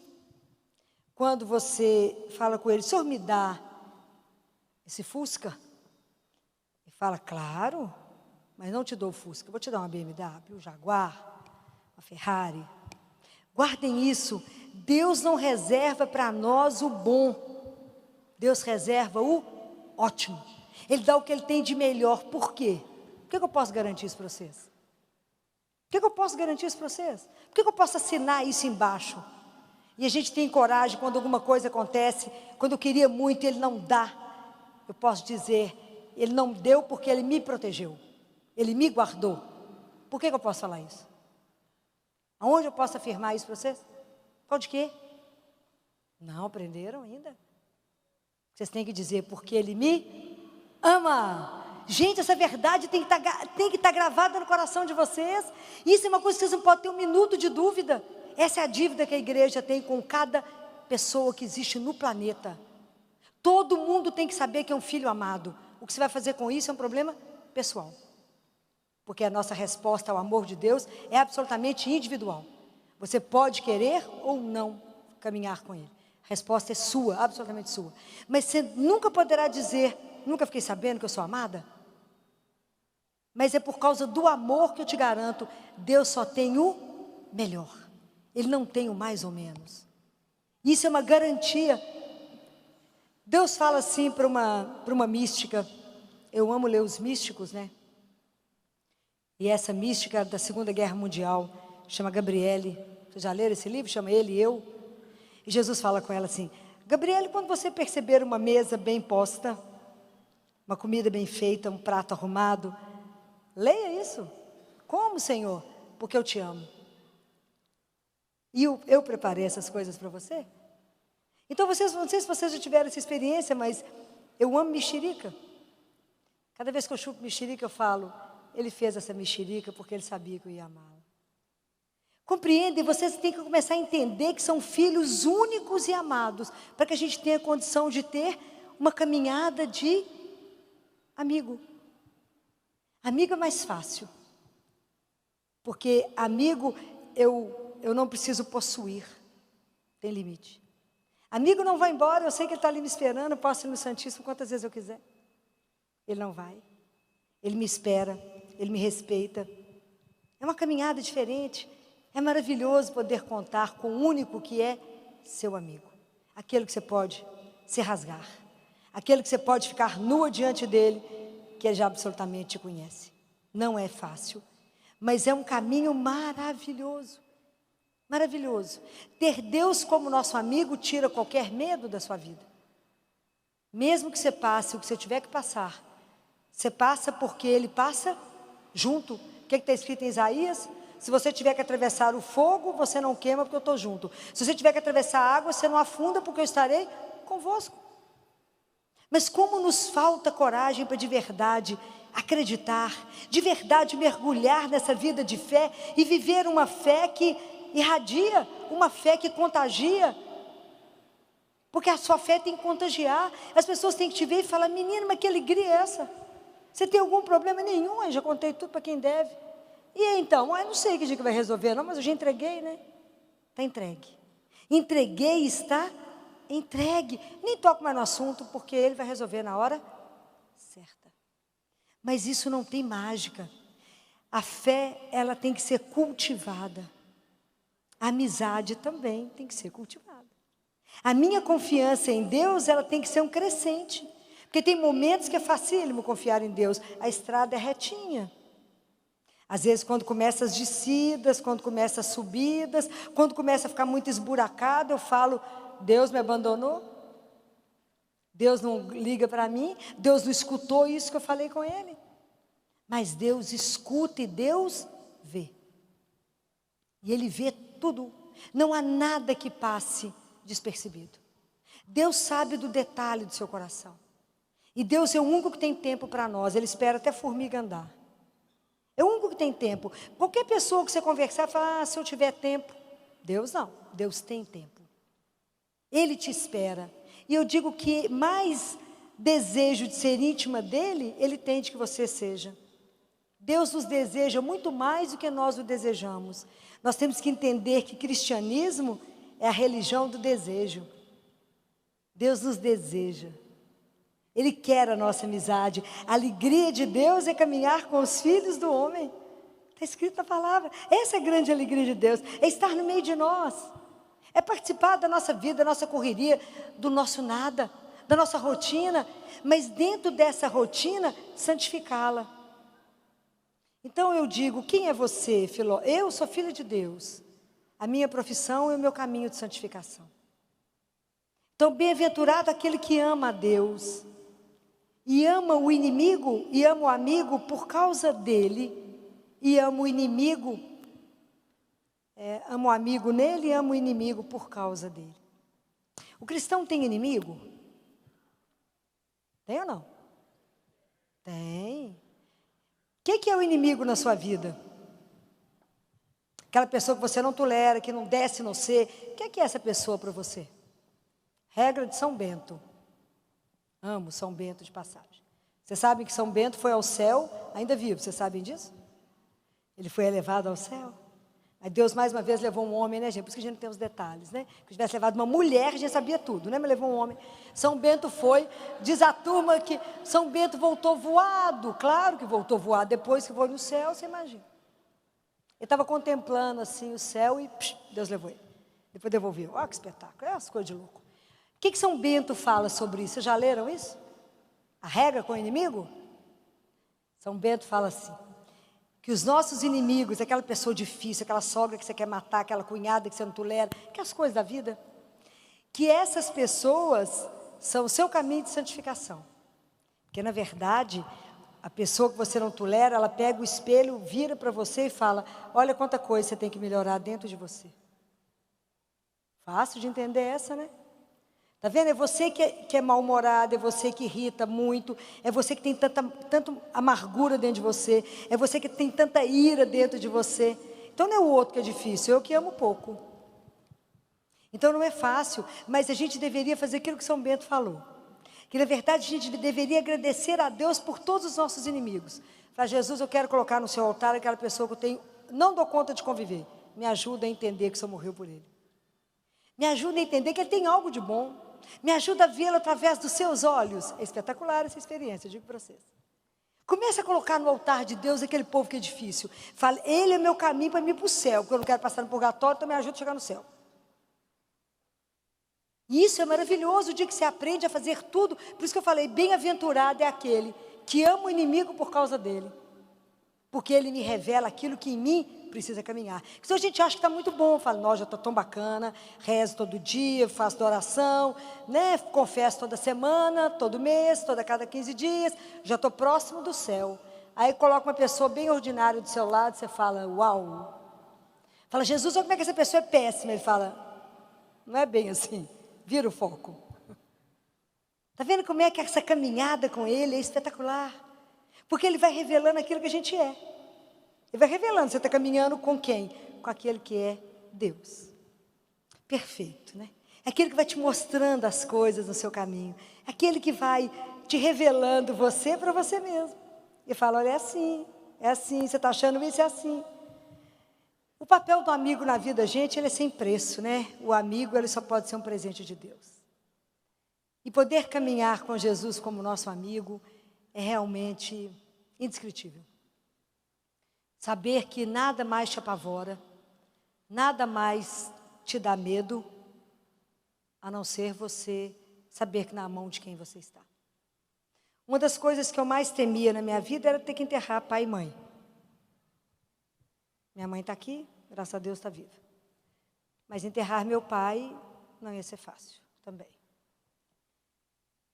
Quando você fala com ele, o senhor me dá esse Fusca? Ele fala, claro, mas não te dou o Fusca, vou te dar uma BMW, um Jaguar, uma Ferrari. Guardem isso, Deus não reserva para nós o bom, Deus reserva o ótimo. Ele dá o que Ele tem de melhor. Por quê? Por que eu posso garantir isso para vocês? Por que eu posso garantir isso para vocês? Por que eu posso assinar isso embaixo? E a gente tem coragem quando alguma coisa acontece, quando eu queria muito e Ele não dá. Eu posso dizer, Ele não deu porque Ele me protegeu. Ele me guardou. Por que eu posso falar isso? Aonde eu posso afirmar isso para vocês? Qual de quê? Não aprenderam ainda? Vocês têm que dizer, porque Ele me ama. Gente, essa verdade tem que estar gravada no coração de vocês. Isso é uma coisa que vocês não podem ter um minuto de dúvida. Essa é a dívida que a igreja tem com cada pessoa que existe no planeta. Todo mundo tem que saber que é um filho amado. O que você vai fazer com isso é um problema pessoal. Porque a nossa resposta ao amor de Deus é absolutamente individual. Você pode querer ou não caminhar com Ele. A resposta é sua, absolutamente sua. Mas você nunca poderá dizer, nunca fiquei sabendo que eu sou amada? Mas é por causa do amor que eu te garanto, Deus só tem o melhor. Ele não tem o mais ou menos. Isso é uma garantia. Deus fala assim para uma mística. Eu amo ler os místicos, né? E essa mística da Segunda Guerra Mundial, chama Gabriele. Vocês já leram esse livro? Chama Ele e Eu. E Jesus fala com ela assim, Gabriele, quando você perceber uma mesa bem posta, uma comida bem feita, um prato arrumado. Leia isso. Como, Senhor? Porque eu te amo. E eu preparei essas coisas para você? Então, não sei se vocês já tiveram essa experiência, mas eu amo mexerica. Cada vez que eu chupo mexerica, eu falo, ele fez essa mexerica porque ele sabia que eu ia amá-la. Compreendem? Vocês têm que começar a entender que são filhos únicos e amados, para que a gente tenha condição de ter uma caminhada de amigo. Amigo é mais fácil, porque amigo eu não preciso possuir, tem limite. Amigo não vai embora, eu sei que ele está ali me esperando, eu posso ir no Santíssimo quantas vezes eu quiser. Ele não vai, ele me espera, ele me respeita. É uma caminhada diferente, é maravilhoso poder contar com o único que é seu amigo. Aquele que você pode se rasgar, aquele que você pode ficar nua diante dele, que ele já absolutamente te conhece. Não é fácil, mas é um caminho maravilhoso. Maravilhoso. Ter Deus como nosso amigo tira qualquer medo da sua vida. Mesmo que você passe o que você tiver que passar, você passa porque Ele passa junto. O que está escrito em Isaías? Se você tiver que atravessar o fogo, você não queima porque eu estou junto. Se você tiver que atravessar a água, você não afunda porque eu estarei convosco. Mas como nos falta coragem para de verdade acreditar, de verdade mergulhar nessa vida de fé e viver uma fé que irradia, uma fé que contagia, porque a sua fé tem que contagiar. As pessoas têm que te ver e falar, menina, mas que alegria é essa? Você tem algum problema? Nenhum, eu já contei tudo para quem deve. E aí, então, eu não sei que dia que vai resolver não, mas eu já entreguei, né? Está entregue. Entreguei, está entregue. Nem toco mais no assunto, porque Ele vai resolver na hora certa. Mas isso não tem mágica. A fé, ela tem que ser cultivada. A amizade também tem que ser cultivada. A minha confiança em Deus, ela tem que ser um crescente. Porque tem momentos que é facílimo confiar em Deus. A estrada é retinha. Às vezes, quando começa as descidas, quando começa as subidas, quando começa a ficar muito esburacado, eu falo, Deus me abandonou? Deus não liga para mim? Deus não escutou isso que eu falei com Ele? Mas Deus escuta e Deus vê. E Ele vê tudo. Não há nada que passe despercebido. Deus sabe do detalhe do seu coração. E Deus é o único que tem tempo para nós. Ele espera até a formiga andar. É o único que tem tempo. Qualquer pessoa que você conversar, fala, se eu tiver tempo. Deus não. Deus tem tempo. Ele te espera. E eu digo que mais desejo de ser íntima dEle, Ele tem de que você seja. Deus nos deseja muito mais do que nós o desejamos. Nós temos que entender que cristianismo é a religião do desejo. Deus nos deseja. Ele quer a nossa amizade. A alegria de Deus é caminhar com os filhos do homem. Está escrito na palavra. Essa é a grande alegria de Deus. É estar no meio de nós. É participar da nossa vida, da nossa correria, do nosso nada, da nossa rotina. Mas dentro dessa rotina, santificá-la. Então eu digo, quem é você, Filó? Eu sou filha de Deus. A minha profissão é o meu caminho de santificação. Então, bem-aventurado aquele que ama a Deus. E ama o inimigo, e ama o amigo por causa dele. E ama o inimigo, ama o amigo nele e ama o inimigo por causa dele. O cristão tem inimigo? Tem ou não? Tem. O que é o inimigo na sua vida? Aquela pessoa que você não tolera, que não desce no você. O que é essa pessoa para você? Regra de São Bento. Amo São Bento de passagem. Vocês sabem que São Bento foi ao céu, ainda vivo, vocês sabem disso? Ele foi elevado ao céu. Aí Deus mais uma vez levou um homem, né, gente? Por isso que a gente não tem os detalhes, né? Se tivesse levado uma mulher, a gente sabia tudo, né? Mas levou um homem. São Bento foi, diz a turma que São Bento voltou voado. Claro que voltou voado, depois que foi no céu, você imagina. Ele estava contemplando assim o céu e Deus levou ele. Depois devolveu. Olha que espetáculo, é umas coisas de louco. O que São Bento fala sobre isso? Vocês já leram isso? A regra com o inimigo? São Bento fala assim, que os nossos inimigos, aquela pessoa difícil, aquela sogra que você quer matar, aquela cunhada que você não tolera, aquelas coisas da vida, que essas pessoas são o seu caminho de santificação. Porque, na verdade, a pessoa que você não tolera, ela pega o espelho, vira para você e fala, olha quanta coisa você tem que melhorar dentro de você. Fácil de entender essa, né? Tá vendo? É você que é mal-humorado, é você que irrita muito, é você que tem tanta amargura dentro de você, é você que tem tanta ira dentro de você. Então não é o outro que é difícil, eu que amo pouco. Então não é fácil, mas a gente deveria fazer aquilo que São Bento falou. Que na verdade a gente deveria agradecer a Deus por todos os nossos inimigos. Falar, Jesus, eu quero colocar no seu altar aquela pessoa que eu tenho, não dou conta de conviver. Me ajuda a entender que o Senhor morreu por ele. Me ajuda a entender que ele tem algo de bom. Me ajuda a vê-lo através dos seus olhos. É espetacular essa experiência, eu digo para vocês. Comece a colocar no altar de Deus aquele povo que é difícil. Fala, ele é meu caminho para ir para o céu, porque eu não quero passar no purgatório, então me ajuda a chegar no céu. E isso é maravilhoso, o dia que você aprende a fazer tudo. Por isso que eu falei, bem-aventurado é aquele que ama o inimigo por causa dele. Porque ele me revela aquilo que em mim precisa caminhar. Então a gente acha que está muito bom, fala, nossa, já está tão bacana, rezo todo dia, faço oração, né? Confesso toda semana, todo mês, cada 15 dias, já estou próximo do céu. Aí coloca uma pessoa bem ordinária do seu lado, você fala, uau. Fala, Jesus, olha como é que essa pessoa é péssima. Ele fala, não é bem assim, vira o foco. Está vendo como é que essa caminhada com ele é espetacular? Porque ele vai revelando aquilo que a gente é. Ele vai revelando, você está caminhando com quem? Com aquele que é Deus. Perfeito, né? É aquele que vai te mostrando as coisas no seu caminho. É aquele que vai te revelando você para você mesmo. E fala, olha, é assim, você está achando isso, é assim. O papel do amigo na vida da gente, ele é sem preço, né? O amigo, ele só pode ser um presente de Deus. E poder caminhar com Jesus como nosso amigo é realmente indescritível. Saber que nada mais te apavora, nada mais te dá medo, a não ser você saber que na mão de quem você está. Uma das coisas que eu mais temia na minha vida era ter que enterrar pai e mãe. Minha mãe está aqui, graças a Deus está viva. Mas enterrar meu pai não ia ser fácil também.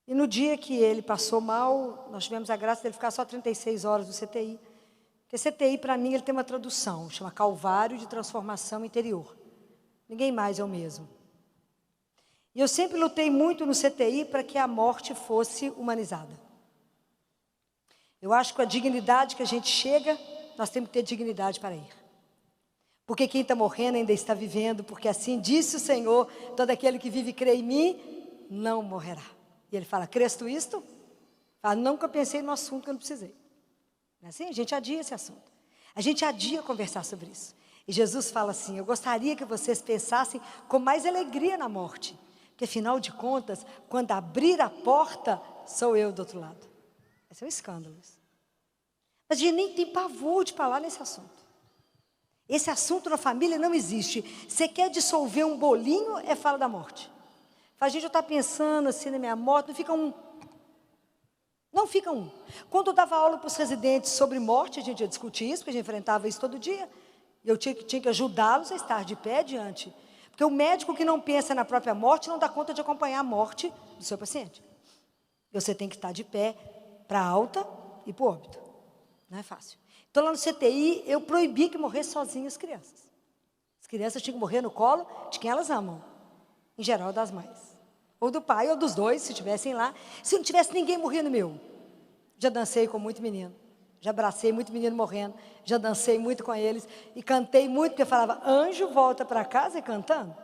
E no dia que ele passou mal, nós tivemos a graça dele ficar só 36 horas no CTI. Porque CTI, para mim, ele tem uma tradução, chama Calvário de Transformação Interior. Ninguém mais é o mesmo. E eu sempre lutei muito no CTI para que a morte fosse humanizada. Eu acho que com a dignidade que a gente chega, nós temos que ter dignidade para ir. Porque quem está morrendo ainda está vivendo, porque assim disse o Senhor, todo aquele que vive e crê em mim, não morrerá. E ele fala, crês tu isto? Fala, nunca pensei no assunto que eu não precisei. Não é assim? A gente adia esse assunto. A gente adia conversar sobre isso. E Jesus fala assim, eu gostaria que vocês pensassem com mais alegria na morte. Porque afinal de contas, quando abrir a porta, sou eu do outro lado. Esse é um escândalo. Mas a gente nem tem pavor de falar nesse assunto. Esse assunto na família não existe. Você quer dissolver um bolinho, é fala da morte. Fala, gente, eu estou pensando assim na minha morte, não fica um. Não fica um. Quando eu dava aula para os residentes sobre morte, a gente ia discutir isso, porque a gente enfrentava isso todo dia. E eu tinha que ajudá-los a estar de pé diante. Porque o médico que não pensa na própria morte não dá conta de acompanhar a morte do seu paciente. E você tem que estar de pé para a alta e para o óbito. Não é fácil. Então lá no CTI, eu proibi que morresse sozinhas as crianças. As crianças tinham que morrer no colo de quem elas amam. Em geral, das mães. Ou do pai, ou dos dois, se estivessem lá. Se não tivesse ninguém morrendo meu. Já dancei com muito menino. Já abracei muito menino morrendo. Já dancei muito com eles. E cantei muito, porque eu falava, anjo, volta para casa e cantando.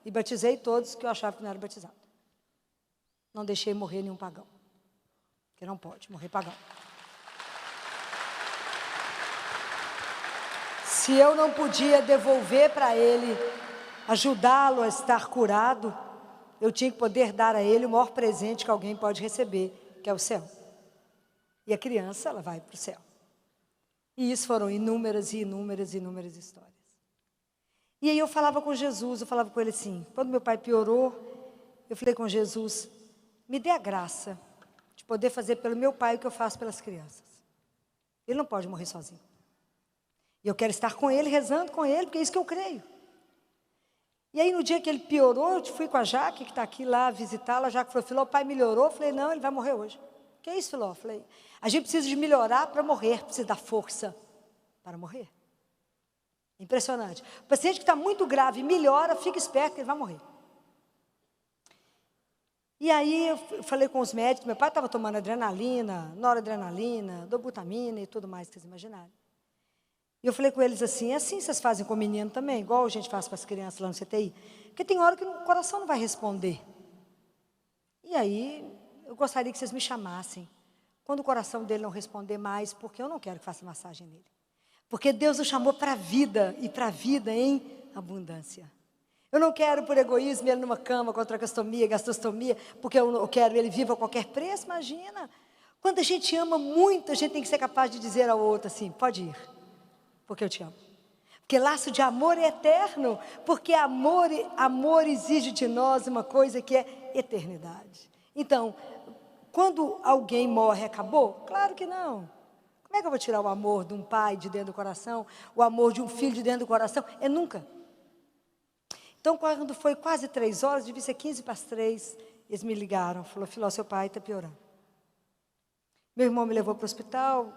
E batizei todos que eu achava que não era batizado. Não deixei morrer nenhum pagão. Porque não pode morrer pagão. Se eu não podia devolver para ele, ajudá-lo a estar curado, eu tinha que poder dar a ele o maior presente que alguém pode receber, que é o céu. E a criança, ela vai para o céu. E isso foram inúmeras e inúmeras e inúmeras histórias. E aí eu falava com Jesus, eu falava com ele assim, quando meu pai piorou, eu falei com Jesus, me dê a graça de poder fazer pelo meu pai o que eu faço pelas crianças. Ele não pode morrer sozinho. E eu quero estar com ele, rezando com ele, porque é isso que eu creio. E aí no dia que ele piorou, eu fui com a Jaque, que está aqui lá, visitá-la. A Jaque falou, o pai melhorou. Eu falei, não, ele vai morrer hoje. que é isso, Filó? Falei, a gente precisa de melhorar para morrer, precisa dar força para morrer. Impressionante. O paciente que está muito grave melhora, fica esperto que ele vai morrer. E aí eu falei com os médicos, meu pai estava tomando adrenalina, noradrenalina, dobutamina e tudo mais que vocês imaginarem. E eu falei com eles assim, é assim vocês fazem com o menino também, igual a gente faz com as crianças lá no CTI? Porque tem hora que o coração não vai responder. E aí, eu gostaria que vocês me chamassem, quando o coração dele não responder mais, porque eu não quero que faça massagem nele. Porque Deus o chamou para a vida, e para a vida em abundância. Eu não quero, por egoísmo, ele numa cama com tracostomia, gastrostomia, porque eu quero ele vivo a qualquer preço, imagina. Quando a gente ama muito, a gente tem que ser capaz de dizer ao outro assim, pode ir, porque eu te amo. Porque laço de amor é eterno, porque amor exige de nós uma coisa que é eternidade. Então, quando alguém morre, acabou? Claro que não. Como é que eu vou tirar o amor de um pai de dentro do coração, o amor de um filho de dentro do coração? É nunca. Então, quando foi quase 3 horas, devia ser 15 para as 3, eles me ligaram, falou, Filó, seu pai está piorando. Meu irmão me levou para o hospital,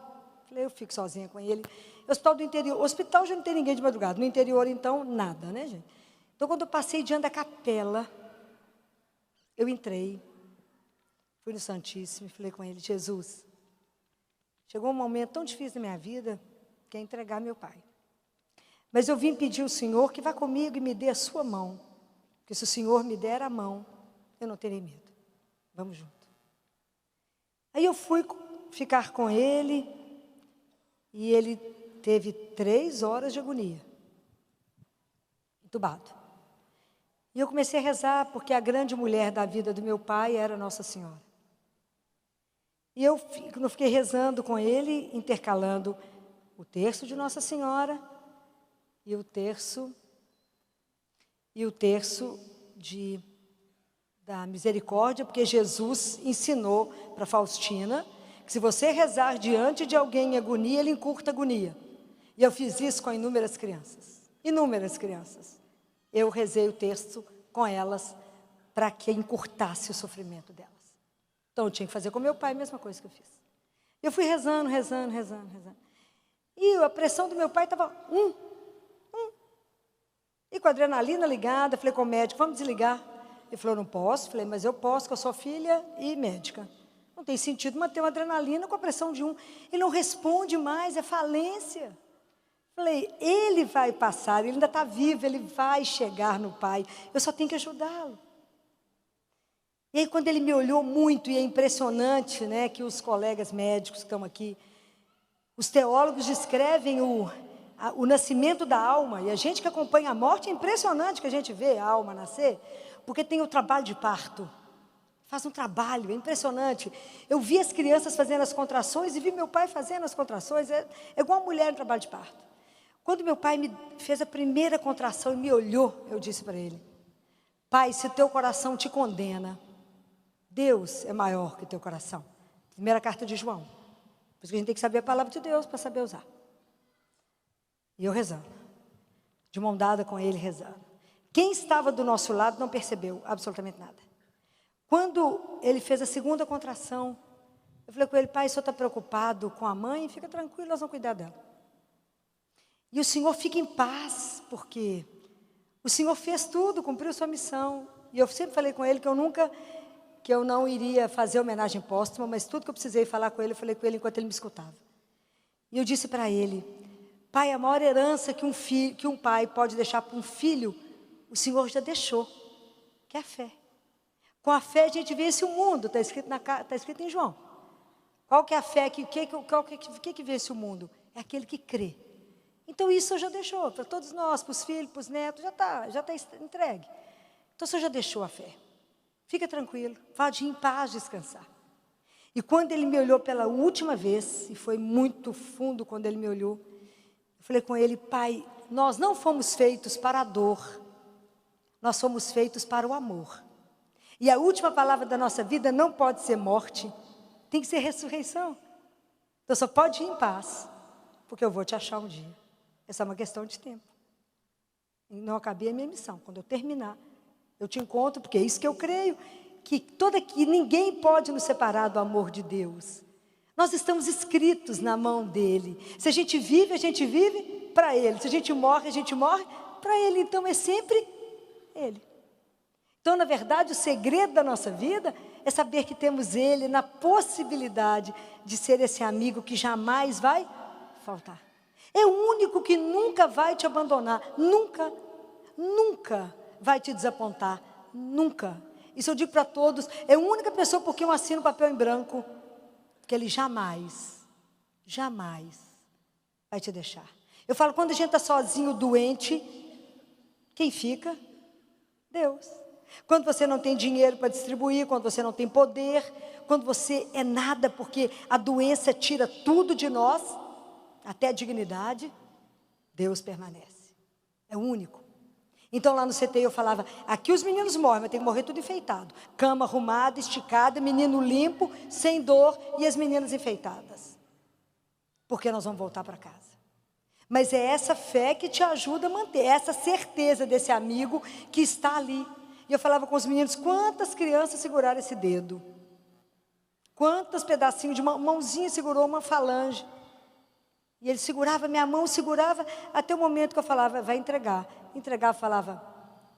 falei, eu fico sozinha com ele. Hospital do interior, hospital já não tem ninguém de madrugada, no interior então, nada, né, gente? Então, quando eu passei diante da capela, eu entrei, fui no Santíssimo e falei com ele, Jesus, chegou um momento tão difícil na minha vida, que é entregar meu pai. Mas eu vim pedir ao Senhor que vá comigo e me dê a sua mão. Porque se o Senhor me der a mão, eu não terei medo. Vamos junto. Aí eu fui ficar com ele, e ele teve 3 horas de agonia, entubado. E eu comecei a rezar, porque a grande mulher da vida do meu pai era Nossa Senhora. E eu fiquei rezando com ele, intercalando o terço de Nossa Senhora, e o terço da misericórdia, porque Jesus ensinou para Faustina que se você rezar diante de alguém em agonia, ele encurta a agonia. E eu fiz isso com inúmeras crianças. Inúmeras crianças. Eu rezei o terço com elas para que encurtasse o sofrimento delas. Então eu tinha que fazer com meu pai a mesma coisa que eu fiz. Eu fui rezando. E a pressão do meu pai estava E com a adrenalina ligada, falei com o médico, vamos desligar. Ele falou, não posso. Falei, mas eu posso, que eu sou filha e médica. Não tem sentido manter uma adrenalina com a pressão de 1. Ele não responde mais, é falência. Falei, ele vai passar, ele ainda está vivo, ele vai chegar no pai. Eu só tenho que ajudá-lo. E aí quando ele me olhou muito, e é impressionante, né, que os colegas médicos que estão aqui, os teólogos descrevem o nascimento da alma, e a gente que acompanha a morte, é impressionante que a gente vê a alma nascer, porque tem o trabalho de parto, faz um trabalho, é impressionante. Eu vi as crianças fazendo as contrações, e vi meu pai fazendo as contrações, é igual uma mulher no trabalho de parto. Quando meu pai me fez a primeira contração e me olhou, eu disse para ele, pai, se o teu coração te condena, Deus é maior que o teu coração. Primeira carta de João. Por isso que a gente tem que saber a palavra de Deus para saber usar. E eu rezando, de mão dada com ele, rezando. Quem estava do nosso lado não percebeu absolutamente nada. Quando ele fez a segunda contração, eu falei com ele, pai, o senhor está preocupado com a mãe? Fica tranquilo, nós vamos cuidar dela. E o Senhor fica em paz, porque o Senhor fez tudo, cumpriu sua missão. E eu sempre falei com ele que eu não iria fazer homenagem póstuma, mas tudo que eu precisei falar com ele, eu falei com ele enquanto ele me escutava. E eu disse para ele, pai, a maior herança que um pai pode deixar para um filho, o Senhor já deixou, que é a fé. Com a fé a gente vence o mundo, está escrito em João. Qual que é a fé, o que vence o mundo? É aquele que crê. Então isso o Senhor já deixou, para todos nós, para os filhos, para os netos, já está entregue. Então o Senhor já deixou a fé. Fica tranquilo, pode ir em paz descansar. E quando ele me olhou pela última vez, e foi muito fundo quando ele me olhou, eu falei com ele, pai, nós não fomos feitos para a dor, nós fomos feitos para o amor. E a última palavra da nossa vida não pode ser morte, tem que ser ressurreição. Então só pode ir em paz, porque eu vou te achar um dia. Essa é uma questão de tempo. E não acabei a minha missão. Quando eu terminar, eu te encontro, porque é isso que eu creio. que ninguém pode nos separar do amor de Deus. Nós estamos escritos na mão dele. Se a gente vive para ele. Se a gente morre para ele. Então é sempre ele. Então, na verdade, o segredo da nossa vida é saber que temos ele na possibilidade de ser esse amigo que jamais vai faltar. É o único que nunca vai te abandonar, nunca vai te desapontar, nunca. Isso eu digo para todos, é a única pessoa por quem eu assino papel em branco, que ele jamais vai te deixar. Eu falo, quando a gente está sozinho, doente, quem fica? Deus. Quando você não tem dinheiro para distribuir, quando você não tem poder, quando você é nada, porque a doença tira tudo de nós, até a dignidade, Deus permanece. É o único. Então lá no CT eu falava, aqui os meninos morrem, mas tem que morrer tudo enfeitado. Cama arrumada, esticada, menino limpo, sem dor e as meninas enfeitadas. Porque nós vamos voltar para casa. Mas é essa fé que te ajuda a manter, essa certeza desse amigo que está ali. E eu falava com os meninos, quantas crianças seguraram esse dedo? Quantos pedacinhos de uma mãozinha segurou uma falange? E ele segurava minha mão, segurava, até o momento que eu falava, vai entregar. Entregava, falava,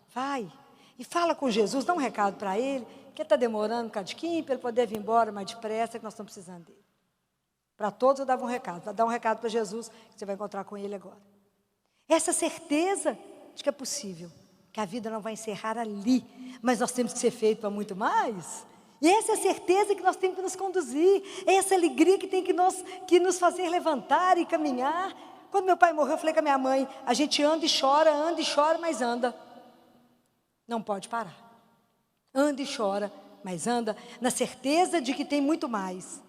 vai. E fala com Jesus, dá um recado para ele, que está demorando um cadinho, para ele poder vir embora mais depressa, que nós estamos precisando dele. Para todos eu dava um recado, para dar um recado para Jesus, que você vai encontrar com ele agora. Essa certeza de que é possível, que a vida não vai encerrar ali, mas nós temos que ser feito para muito mais. E essa é a certeza que nós temos que nos conduzir, é essa alegria que tem que nos fazer levantar e caminhar. Quando meu pai morreu, eu falei com a minha mãe, a gente anda e chora, mas anda. Não pode parar. Anda e chora, mas anda, na certeza de que tem muito mais.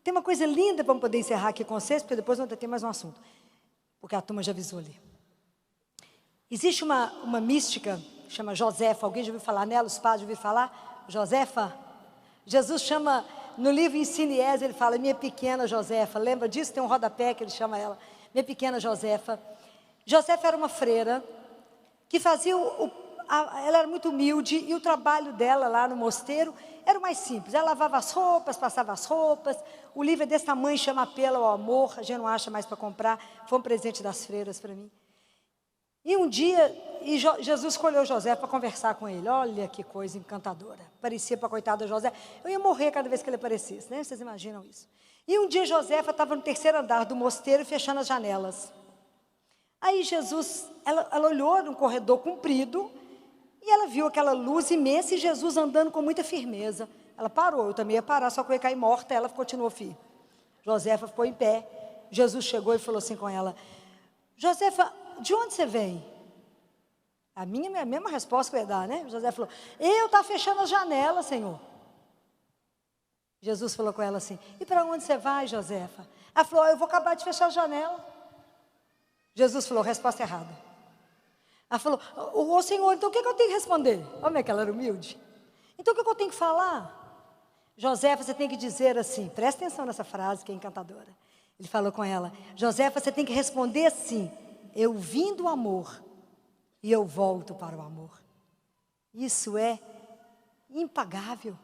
Tem uma coisa linda para poder encerrar aqui com vocês, porque depois nós temos mais um assunto, porque a turma já avisou ali. Existe uma mística, chama Josefa, alguém já ouviu falar nela? Os padres já ouviram falar? Josefa? Jesus chama, no livro Ensine-es, ele fala, minha pequena Josefa, lembra disso? Tem um rodapé que ele chama ela, minha pequena Josefa. Josefa era uma freira, que fazia, ela era muito humilde, e o trabalho dela lá no mosteiro era o mais simples, ela lavava as roupas, passava as roupas, o livro é desse tamanho, chama Apelo ao Amor, a gente não acha mais para comprar, foi um presente das freiras para mim. E um dia, Jesus escolheu José para conversar com ele. Olha que coisa encantadora. Parecia para a coitada José. Eu ia morrer cada vez que ele aparecesse, né? Vocês imaginam isso? E um dia Josefa estava no terceiro andar do mosteiro, fechando as janelas. Aí Jesus, ela olhou num corredor comprido, e ela viu aquela luz imensa e Jesus andando com muita firmeza. Ela parou, eu também ia parar, só que eu ia cair morta, ela continuou firme. Josefa ficou em pé. Jesus chegou e falou assim com ela, Josefa, de onde você vem? A mesma resposta que eu ia dar, né? José falou, eu estava fechando as janelas, Senhor. Jesus falou com ela assim, e para onde você vai, Josefa? Ela falou, eu vou acabar de fechar a janela. Jesus falou, resposta errada. Ela falou, ô Senhor, então o que eu tenho que responder? Olha como é que ela era humilde. Então o que eu tenho que falar? Josefa, você tem que dizer assim, presta atenção nessa frase que é encantadora. Ele falou com ela, Josefa, você tem que responder assim, eu vim do amor e eu volto para o amor. Isso é impagável.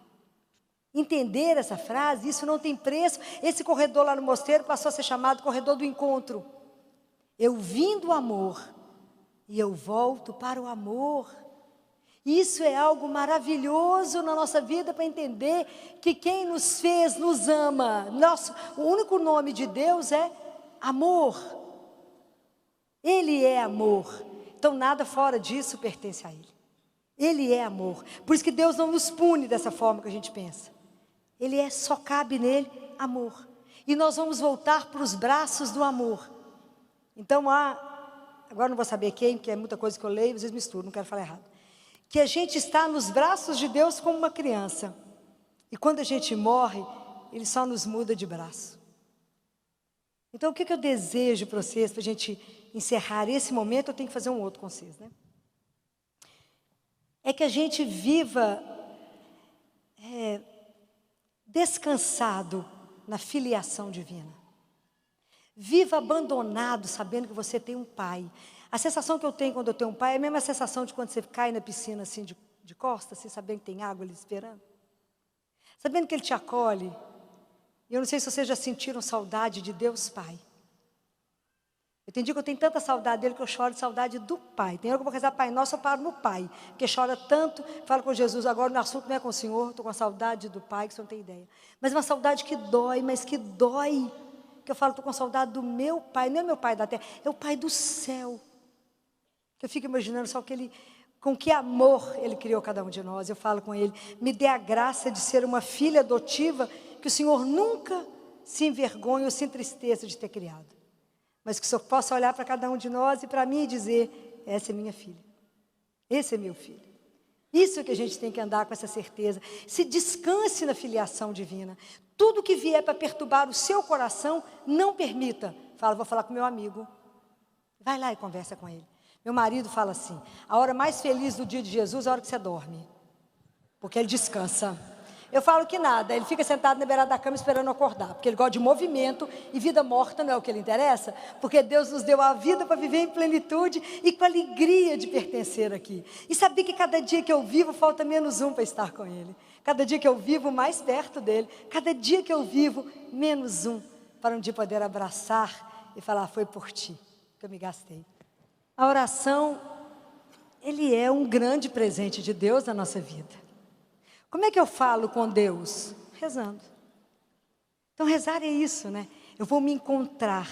Entender essa frase, isso não tem preço. Esse corredor lá no mosteiro passou a ser chamado corredor do encontro. Eu vim do amor e eu volto para o amor. Isso é algo maravilhoso na nossa vida para entender que quem nos fez, nos ama. O único nome de Deus é amor. Ele é amor, então nada fora disso pertence a Ele. Ele é amor, por isso que Deus não nos pune dessa forma que a gente pensa. Só cabe nele amor. E nós vamos voltar para os braços do amor. Então agora não vou saber quem, porque é muita coisa que eu leio, às vezes misturo, não quero falar errado. Que a gente está nos braços de Deus como uma criança. E quando a gente morre, Ele só nos muda de braço. Então o que eu desejo para vocês, para a gente encerrar esse momento, eu tenho que fazer um outro com vocês, né? É que a gente viva descansado na filiação divina. Viva abandonado, sabendo que você tem um pai. A sensação que eu tenho quando eu tenho um pai é a mesma sensação de quando você cai na piscina assim de costas, assim, sabendo que tem água ali esperando. sabendo que Ele te acolhe. E eu não sei se vocês já sentiram saudade de Deus Pai. Eu tenho dia que eu tenho tanta saudade dele que eu choro de saudade do Pai. Tem hora que eu vou rezar Pai Nosso, eu paro no Pai, porque chora tanto, falo com Jesus, agora o assunto não é com o Senhor, estou com a saudade do Pai, que você não tem ideia. Mas uma saudade que dói, mas que dói. Que eu falo, estou com saudade do meu Pai, não é meu Pai da terra, é o Pai do céu. Eu fico imaginando só que Ele, com que amor Ele criou cada um de nós. Eu falo com Ele, me dê a graça de ser uma filha adotiva, que o Senhor nunca se envergonhe ou se entristeça de ter criado. Mas que o Senhor possa olhar para cada um de nós e para mim e dizer, essa é minha filha, esse é meu filho. Isso que a gente tem que andar com essa certeza. Se descanse na filiação divina. Tudo que vier para perturbar o seu coração, não permita. Fala, vou falar com meu amigo. Vai lá e conversa com ele. Meu marido fala assim, a hora mais feliz do dia de Jesus é a hora que você dorme. Porque ele descansa. Eu falo que nada, ele fica sentado na beirada da cama esperando acordar, porque ele gosta de movimento e vida morta não é o que ele interessa, porque Deus nos deu a vida para viver em plenitude e com alegria de pertencer aqui. E saber que cada dia que eu vivo falta menos um para estar com Ele. Cada dia que eu vivo mais perto dEle, cada dia que eu vivo menos um para um dia poder abraçar e falar, foi por ti que eu me gastei. A oração, ele é um grande presente de Deus na nossa vida. Como é que eu falo com Deus? Rezando. Então rezar é isso, né? Eu vou me encontrar.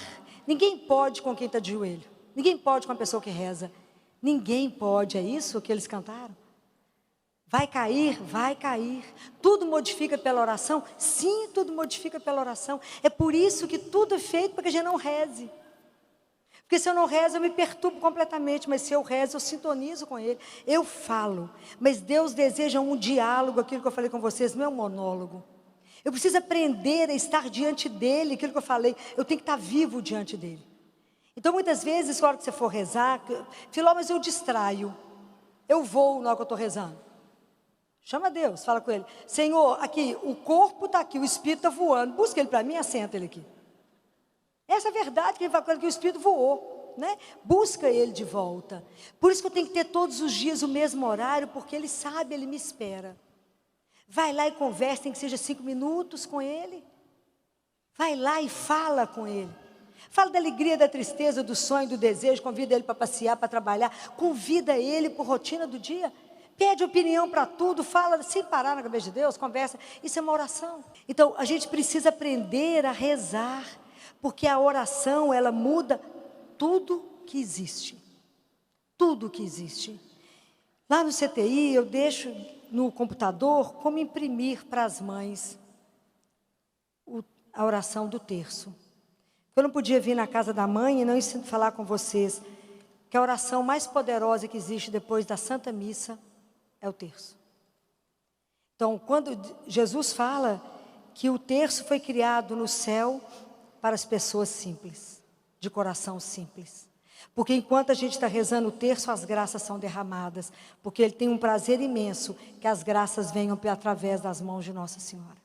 Ninguém pode com quem está de joelho. Ninguém pode com a pessoa que reza. Ninguém pode, é isso que eles cantaram? Vai cair, vai cair. Tudo modifica pela oração? Sim, tudo modifica pela oração. É por isso que tudo é feito para que a gente não reze. Porque se eu não rezo, eu me perturbo completamente, mas se eu rezo, eu sintonizo com Ele. Eu falo, mas Deus deseja um diálogo, aquilo que eu falei com vocês, não é um monólogo. Eu preciso aprender a estar diante dEle, aquilo que eu falei, eu tenho que estar vivo diante dEle. Então, muitas vezes, na hora que você for rezar, Filó, mas eu distraio, eu vou na hora que eu estou rezando. Chama Deus, fala com Ele, Senhor, aqui, o corpo está aqui, o Espírito está voando, busca Ele para mim, assenta Ele aqui. Essa é a verdade, que ele fala que o Espírito voou, né? Busca Ele de volta. Por isso que eu tenho que ter todos os dias o mesmo horário, porque Ele sabe, Ele me espera. Vai lá e conversa, tem que seja 5 minutos com Ele. Vai lá e fala com Ele. Fala da alegria, da tristeza, do sonho, do desejo, convida Ele para passear, para trabalhar. Convida Ele por rotina do dia. Pede opinião para tudo, fala sem parar na cabeça de Deus, conversa. Isso é uma oração. Então, a gente precisa aprender a rezar. Porque a oração, ela muda tudo que existe. Tudo que existe. Lá no CTI, eu deixo no computador como imprimir para as mães a oração do terço. Eu não podia vir na casa da mãe e não falar com vocês que a oração mais poderosa que existe depois da Santa Missa é o terço. Então, quando Jesus fala que o terço foi criado no céu para as pessoas simples, de coração simples. Porque enquanto a gente está rezando o terço, as graças são derramadas. Porque Ele tem um prazer imenso que as graças venham através das mãos de Nossa Senhora.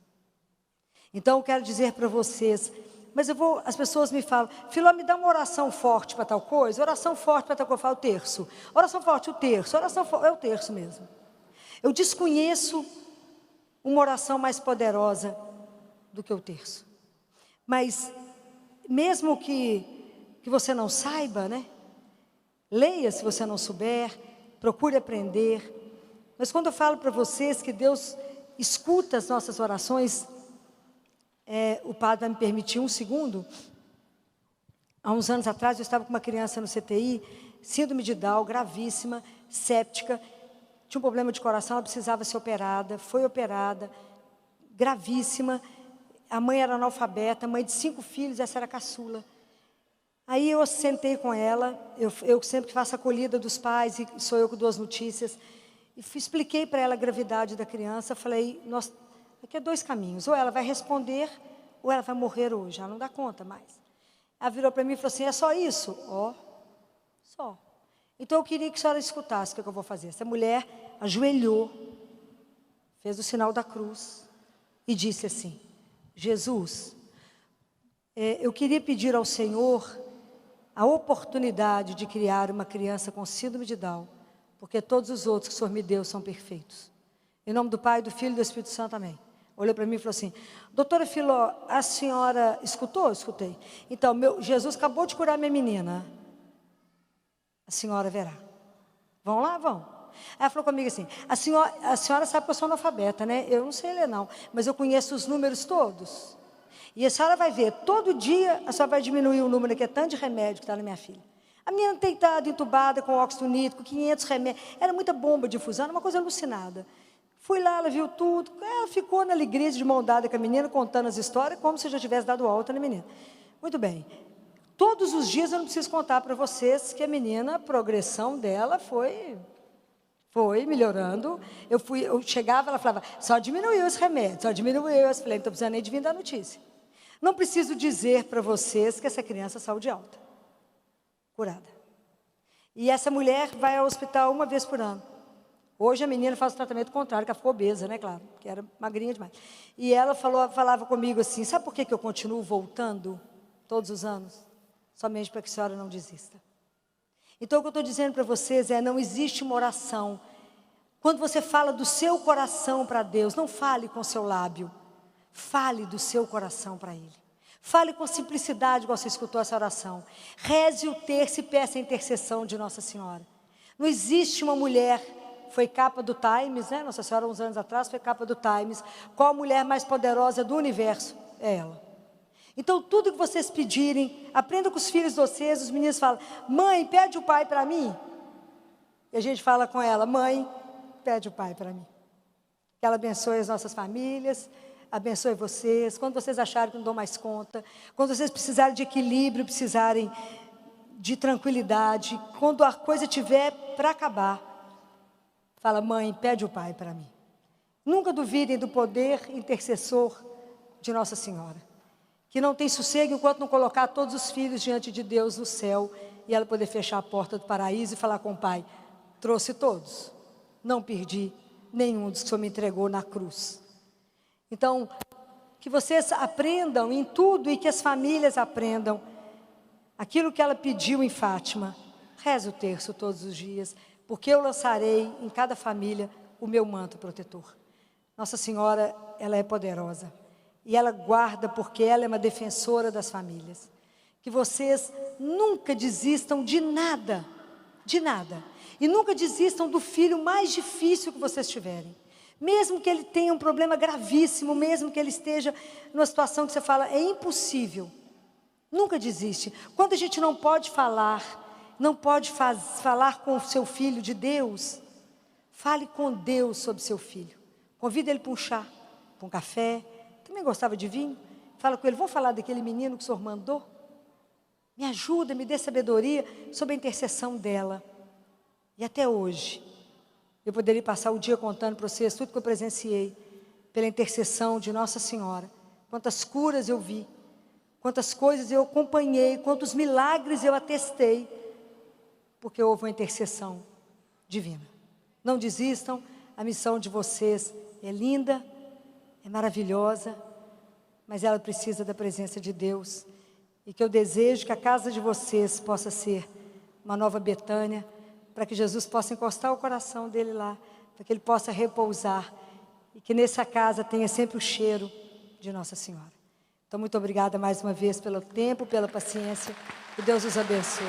Então eu quero dizer para vocês, mas as pessoas me falam, Filó, me dá uma oração forte para tal coisa, oração forte para tal coisa, eu falo o terço. Oração forte, o terço, oração forte, é o terço mesmo. Eu desconheço uma oração mais poderosa do que o terço. Mas mesmo que você não saiba, né? Leia se você não souber, procure aprender. Mas quando eu falo para vocês que Deus escuta as nossas orações, o padre vai me permitir um segundo. Há uns anos atrás eu estava com uma criança no CTI, síndrome de Down, gravíssima, séptica, tinha um problema de coração, ela precisava ser operada, foi operada, gravíssima. A mãe era analfabeta, mãe de 5 filhos, essa era a caçula. Aí eu sentei com ela, eu sempre faço a acolhida dos pais, e sou eu com 2 notícias, e expliquei para ela a gravidade da criança, falei, aqui é 2 caminhos, ou ela vai responder, ou ela vai morrer hoje, ela não dá conta mais. Ela virou para mim e falou assim, é só isso? Só. Então eu queria que a senhora escutasse o que eu vou fazer. Essa mulher ajoelhou, fez o sinal da cruz, e disse assim, Jesus, eu queria pedir ao Senhor a oportunidade de criar uma criança com síndrome de Down, porque todos os outros que o Senhor me deu são perfeitos. Em nome do Pai, do Filho e do Espírito Santo, amém. olhou para mim e falou assim: doutora Filó, a senhora escutou? Escutei. Então, Jesus acabou de curar minha menina. A senhora verá. Vão lá? Vão. Aí ela falou comigo assim: a senhora sabe que eu sou analfabeta, né? Eu não sei ler não, mas eu conheço os números todos. E a senhora vai ver, todo dia a senhora vai diminuir o número, que é tanto de remédio que está na minha filha. A menina deitada, entubada, com óxido nítrico, 500 remédios. Era muita bomba de infusão, era uma coisa alucinada. Fui lá, ela viu tudo. Ela ficou na alegria de mão dada com a menina, contando as histórias, como se eu já tivesse dado alta na menina. Muito bem. Todos os dias eu não preciso contar para vocês que a menina, a progressão dela foi melhorando. Eu chegava, ela falava, só diminuiu os remédios, só diminuiu. Eu falei, não estou precisando nem de vir dar notícia. Não preciso dizer para vocês que essa criança saiu de alta, curada. E essa mulher vai ao hospital uma vez por ano. Hoje a menina faz o tratamento contrário, que ela ficou obesa, né, claro, que era magrinha demais. E ela falava comigo assim, sabe por que eu continuo voltando todos os anos? Somente para que a senhora não desista. Então o que eu estou dizendo para vocês é, não existe uma oração. Quando você fala do seu coração para Deus, não fale com o seu lábio. Fale do seu coração para Ele. Fale com simplicidade, igual você escutou essa oração. Reze o terço e peça a intercessão de Nossa Senhora. Não existe uma mulher, foi capa do Times, né? Nossa Senhora, uns anos atrás, foi capa do Times. Qual a mulher mais poderosa do universo? É ela. Então, tudo que vocês pedirem, aprenda com os filhos de vocês. Os meninos falam, mãe, pede o pai para mim. E a gente fala com ela, mãe, pede o pai para mim. Que ela abençoe as nossas famílias, abençoe vocês. Quando vocês acharem que não dão mais conta, quando vocês precisarem de equilíbrio, precisarem de tranquilidade, quando a coisa tiver para acabar, fala, mãe, pede o pai para mim. Nunca duvidem do poder intercessor de Nossa Senhora, que não tem sossego enquanto não colocar todos os filhos diante de Deus no céu, e ela poder fechar a porta do paraíso e falar com o Pai, trouxe todos, não perdi nenhum dos que o Senhor me entregou na cruz. Então, que vocês aprendam em tudo e que as famílias aprendam aquilo que ela pediu em Fátima. Reze o terço todos os dias, porque eu lançarei em cada família o meu manto protetor. Nossa Senhora, ela é poderosa. E ela guarda porque ela é uma defensora das famílias. Que vocês nunca desistam de nada. E nunca desistam do filho mais difícil que vocês tiverem. Mesmo que ele tenha um problema gravíssimo, mesmo que ele esteja numa situação que você fala, é impossível. Nunca desiste. Quando a gente não pode falar, falar com o seu filho de Deus, fale com Deus sobre seu filho. Convida ele para um chá, para um café. Também gostava de vinho? Fala com ele, vamos falar daquele menino que o Senhor mandou? Me ajuda, me dê sabedoria sobre a intercessão dela. E até hoje, eu poderia passar o dia contando para vocês tudo que eu presenciei pela intercessão de Nossa Senhora. Quantas curas eu vi, quantas coisas eu acompanhei, quantos milagres eu atestei, porque houve uma intercessão divina. Não desistam, a missão de vocês é linda, é maravilhosa, mas ela precisa da presença de Deus. E que eu desejo que a casa de vocês possa ser uma nova Betânia, para que Jesus possa encostar o coração dele lá, para que ele possa repousar, e que nessa casa tenha sempre o cheiro de Nossa Senhora. Então, muito obrigada mais uma vez pelo tempo, pela paciência, que Deus os abençoe.